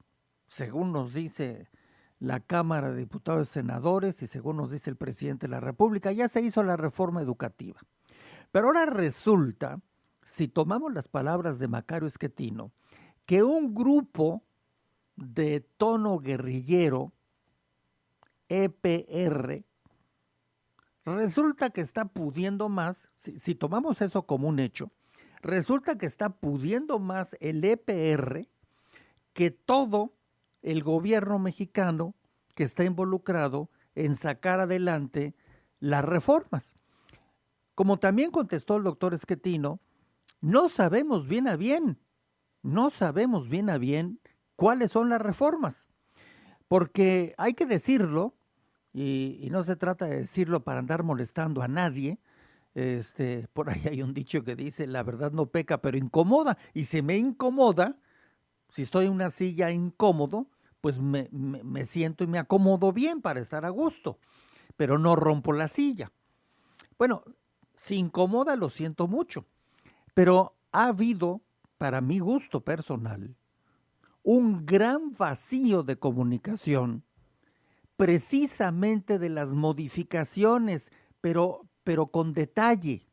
E: según nos dice la Cámara de Diputados y Senadores y según nos dice el presidente de la República, ya se hizo la reforma educativa. Pero ahora resulta, si tomamos las palabras de Macario Schettino, que un grupo de tono guerrillero, EPR, resulta que está pudiendo más, si tomamos eso como un hecho, resulta que está pudiendo más el EPR que todo el gobierno mexicano que está involucrado en sacar adelante las reformas. Como también contestó el doctor Schettino, no sabemos bien a bien cuáles son las reformas, porque hay que decirlo, y no se trata de decirlo para andar molestando a nadie. Por ahí hay un dicho que dice, la verdad no peca, pero incomoda, y si me incomoda, si estoy en una silla incómodo, pues me siento y me acomodo bien para estar a gusto, pero no rompo la silla. Bueno, si incomoda, lo siento mucho, pero ha habido, para mi gusto personal, un gran vacío de comunicación, precisamente de las modificaciones, pero con detalle,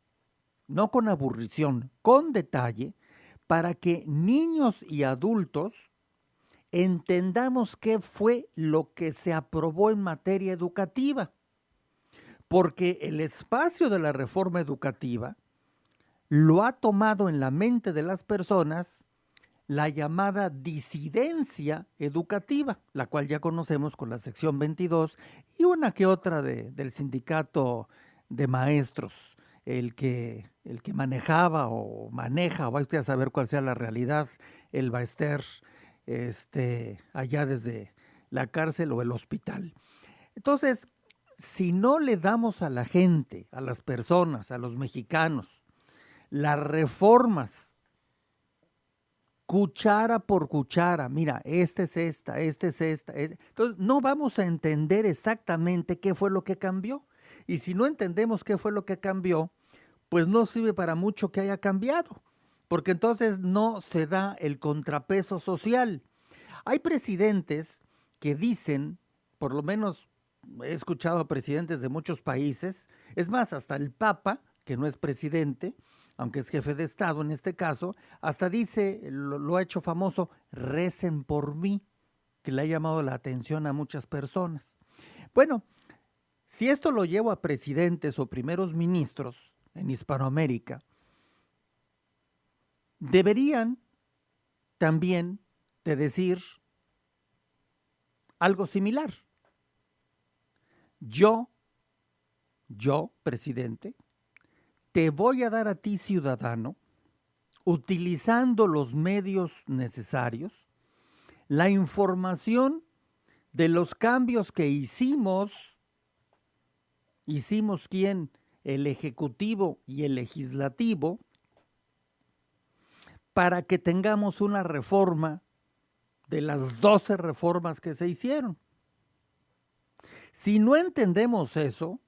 E: no con aburrición, con detalle, para que niños y adultos entendamos qué fue lo que se aprobó en materia educativa. Porque el espacio de la reforma educativa lo ha tomado en la mente de las personas la llamada disidencia educativa, la cual ya conocemos con la sección 22 y una que otra del sindicato de maestros, el que manejaba o maneja, o vaya usted a saber cuál sea la realidad, el Baester, allá desde la cárcel o el hospital. Entonces, si no le damos a la gente, a las personas, a los mexicanos, las reformas, cuchara por cuchara, mira, esta es esta. Entonces, no vamos a entender exactamente qué fue lo que cambió. Y si no entendemos qué fue lo que cambió, pues no sirve para mucho que haya cambiado, porque entonces no se da el contrapeso social. Hay presidentes que dicen, por lo menos he escuchado a presidentes de muchos países, es más, hasta el Papa, que no es presidente, aunque es jefe de Estado en este caso, hasta dice, lo ha hecho famoso, recen por mí, que le ha llamado la atención a muchas personas. Bueno, si esto lo llevo a presidentes o primeros ministros en Hispanoamérica, deberían también de decir algo similar. Yo, presidente, te voy a dar a ti, ciudadano, utilizando los medios necesarios, la información de los cambios que hicimos ¿quién? El Ejecutivo y el Legislativo, para que tengamos una reforma de las 12 reformas que se hicieron. Si no entendemos eso,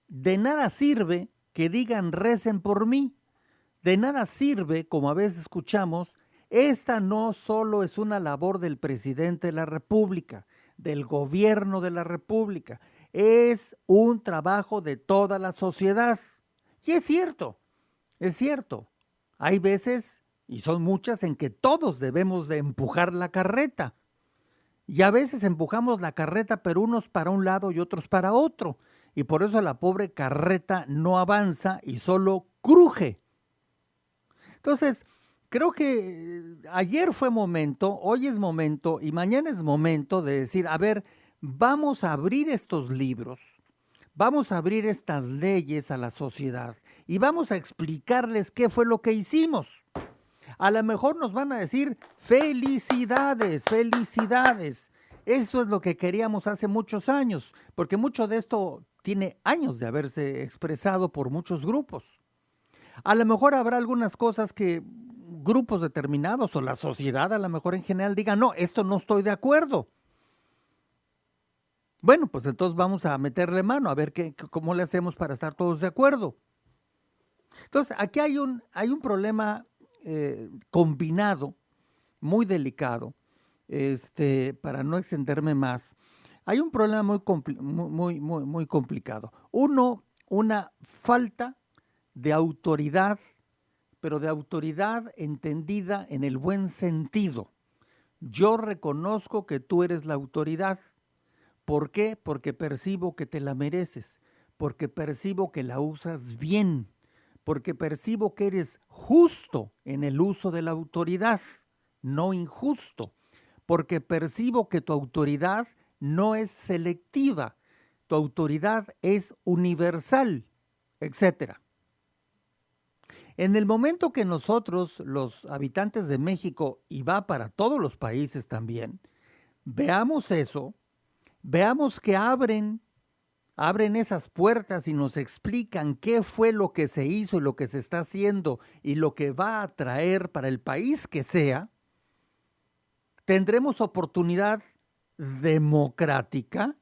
E: de nada sirve que digan recen por mí, de nada sirve, como a veces escuchamos, esta no solo es una labor del presidente de la República, del gobierno de la República, es un trabajo de toda la sociedad. Y es cierto. Hay veces, y son muchas, en que todos debemos de empujar la carreta. Y a veces empujamos la carreta, pero unos para un lado y otros para otro. Y por eso la pobre carreta no avanza y solo cruje. Entonces, creo que ayer fue momento, hoy es momento y mañana es momento de decir, a ver, vamos a abrir estos libros, vamos a abrir estas leyes a la sociedad y vamos a explicarles qué fue lo que hicimos. A lo mejor nos van a decir, felicidades, felicidades. Esto es lo que queríamos hace muchos años, porque mucho de esto tiene años de haberse expresado por muchos grupos. A lo mejor habrá algunas cosas que grupos determinados o la sociedad a lo mejor en general digan, no, esto no estoy de acuerdo. Bueno, pues entonces vamos a meterle mano a ver cómo le hacemos para estar todos de acuerdo. Entonces, aquí hay un problema combinado, muy delicado, para no extenderme más. Hay un problema muy complicado. Uno, una falta de autoridad, pero de autoridad entendida en el buen sentido. Yo reconozco que tú eres la autoridad. ¿Por qué? Porque percibo que te la mereces, porque percibo que la usas bien, porque percibo que eres justo en el uso de la autoridad, no injusto, porque percibo que tu autoridad no es selectiva, tu autoridad es universal, etcétera. En el momento que nosotros, los habitantes de México, y va para todos los países también, veamos eso, veamos que abren esas puertas y nos explican qué fue lo que se hizo y lo que se está haciendo y lo que va a traer para el país que sea, tendremos oportunidad democrática,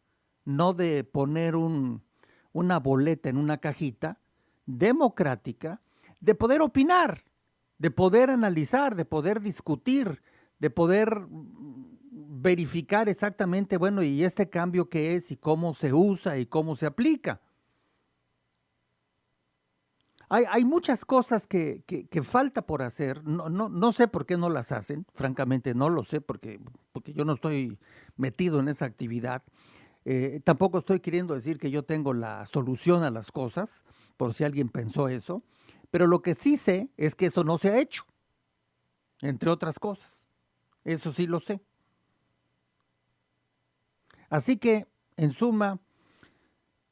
E: no de poner una boleta en una cajita, democrática, de poder opinar, de poder analizar, de poder discutir, de poder verificar exactamente, bueno, y este cambio qué es y cómo se usa y cómo se aplica. Hay muchas cosas que falta por hacer, no sé por qué no las hacen, francamente no lo sé, porque yo no estoy metido en esa actividad. Tampoco estoy queriendo decir que yo tengo la solución a las cosas, por si alguien pensó eso, pero lo que sí sé es que eso no se ha hecho, entre otras cosas. Eso sí lo sé. Así que, en suma,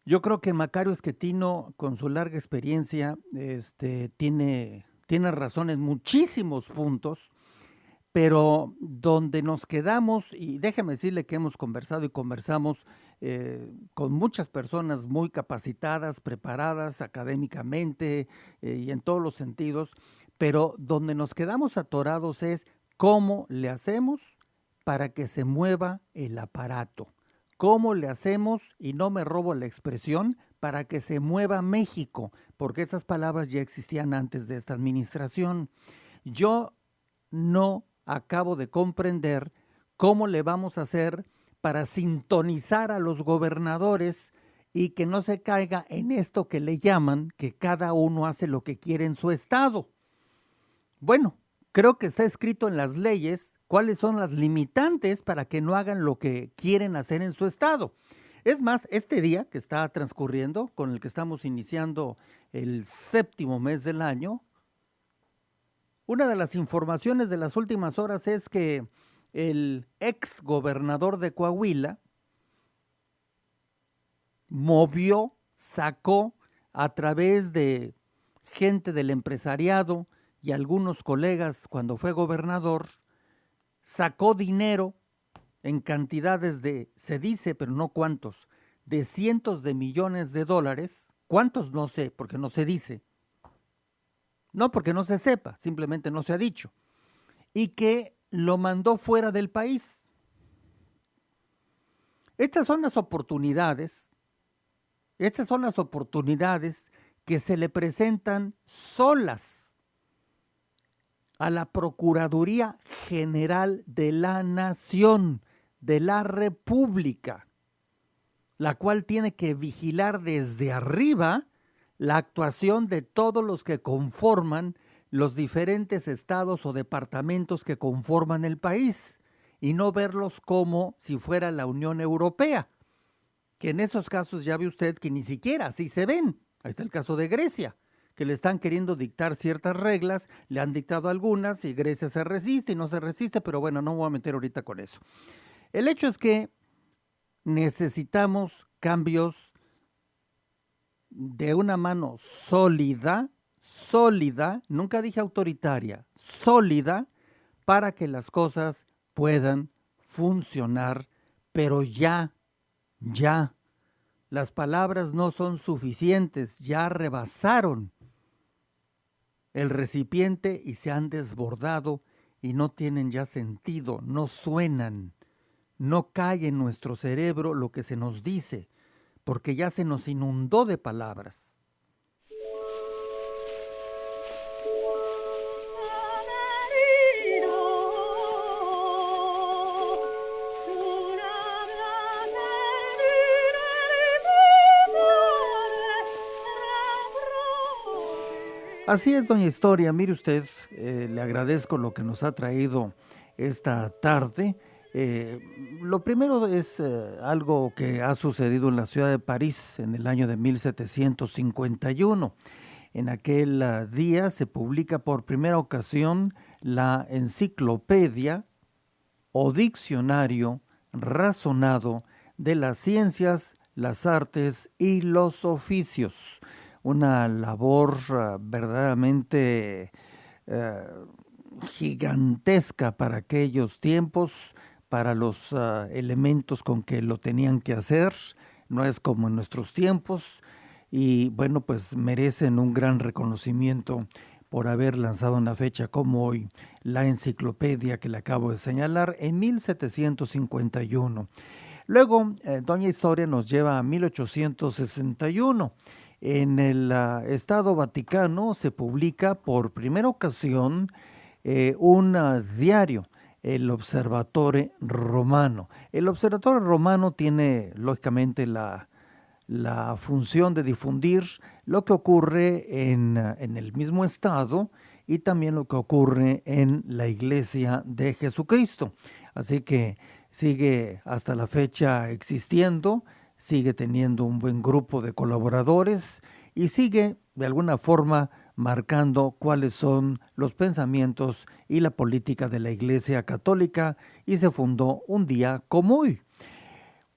E: yo creo que Macario Schettino, con su larga experiencia, tiene razón en muchísimos puntos, pero donde nos quedamos, y déjeme decirle que hemos conversado y conversamos con muchas personas muy capacitadas, preparadas académicamente y en todos los sentidos, pero donde nos quedamos atorados es cómo le hacemos para que se mueva el aparato. ¿Cómo le hacemos, y no me robo la expresión, para que se mueva México? Porque esas palabras ya existían antes de esta administración. Yo no acabo de comprender cómo le vamos a hacer para sintonizar a los gobernadores y que no se caiga en esto que le llaman que cada uno hace lo que quiere en su estado. Bueno, creo que está escrito en las leyes cuáles son las limitantes para que no hagan lo que quieren hacer en su estado. Es más, este día que está transcurriendo, con el que estamos iniciando el 7º mes del año, una de las informaciones de las últimas horas es que el ex gobernador de Coahuila sacó a través de gente del empresariado y algunos colegas cuando fue gobernador, sacó dinero en cantidades de, se dice, pero no cuántos, de cientos de millones de dólares. ¿Cuántos? No sé, porque no se dice. No porque no se sepa, simplemente no se ha dicho. Y que lo mandó fuera del país. Estas son las oportunidades que se le presentan solas a la Procuraduría General de la Nación, de la República. la cual tiene que vigilar desde arriba la actuación de todos los que conforman los diferentes estados o departamentos que conforman el país y no verlos como si fuera la Unión Europea, que en esos casos ya ve usted que ni siquiera así se ven. Ahí está el caso de Grecia, que le están queriendo dictar ciertas reglas, le han dictado algunas y Grecia se resiste y no se resiste, pero bueno, no me voy a meter ahorita con eso. El hecho es que necesitamos cambios de una mano sólida, nunca dije autoritaria, sólida, para que las cosas puedan funcionar, pero ya. Las palabras no son suficientes, ya rebasaron el recipiente y se han desbordado y no tienen ya sentido, no suenan, no cae en nuestro cerebro lo que se nos dice, porque ya se nos inundó de palabras. Así es, doña Historia. Mire usted, le agradezco lo que nos ha traído esta tarde. Lo primero es algo que ha sucedido en la ciudad de París en el año de 1751. En aquel día se publica por primera ocasión la enciclopedia o diccionario razonado de las ciencias, las artes y los oficios. Una labor verdaderamente gigantesca para aquellos tiempos, para los elementos con que lo tenían que hacer. No es como en nuestros tiempos y bueno, pues merecen un gran reconocimiento por haber lanzado una fecha como hoy la enciclopedia que le acabo de señalar en 1751. Luego, doña Historia nos lleva a 1861. En el Estado Vaticano se publica por primera ocasión un diario, el Observatore Romano. El Observatore Romano tiene, lógicamente, la función de difundir lo que ocurre en el mismo Estado y también lo que ocurre en la Iglesia de Jesucristo. Así que sigue hasta la fecha existiendo, sigue teniendo un buen grupo de colaboradores y sigue de alguna forma marcando cuáles son los pensamientos y la política de la Iglesia Católica y se fundó un día como hoy.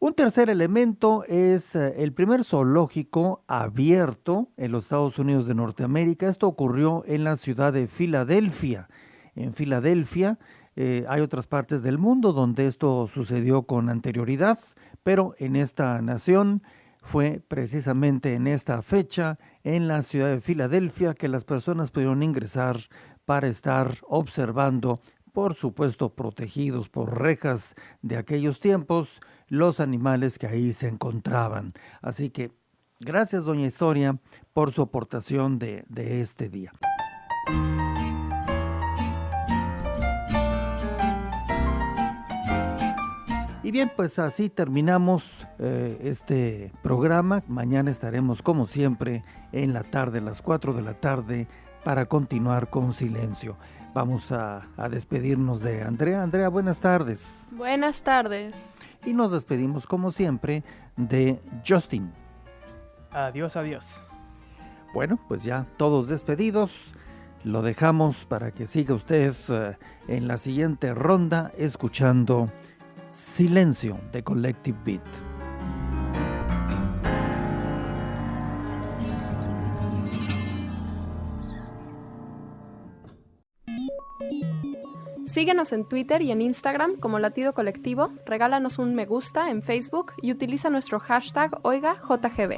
E: Un tercer elemento es el primer zoológico abierto en los Estados Unidos de Norteamérica. Esto ocurrió en la ciudad de Filadelfia. En Filadelfia hay otras partes del mundo donde esto sucedió con anterioridad, pero en esta nación fue precisamente en esta fecha, en la ciudad de Filadelfia, que las personas pudieron ingresar para estar observando, por supuesto protegidos por rejas de aquellos tiempos, los animales que ahí se encontraban. Así que gracias, doña Historia, por su aportación de este día. Y bien, pues así terminamos este programa. Mañana estaremos, como siempre, en la tarde, a las 4 de la tarde, para continuar con Silencio. Vamos a despedirnos de Andrea. Andrea, buenas tardes.
F: Buenas tardes.
E: Y nos despedimos, como siempre, de Justin.
G: Adiós, adiós.
E: Bueno, pues ya todos despedidos. Lo dejamos para que siga usted en la siguiente ronda escuchando Silencio de Collective Beat.
F: Síguenos en Twitter y en Instagram como Latido Colectivo, regálanos un me gusta en Facebook y utiliza nuestro hashtag OigaJGB.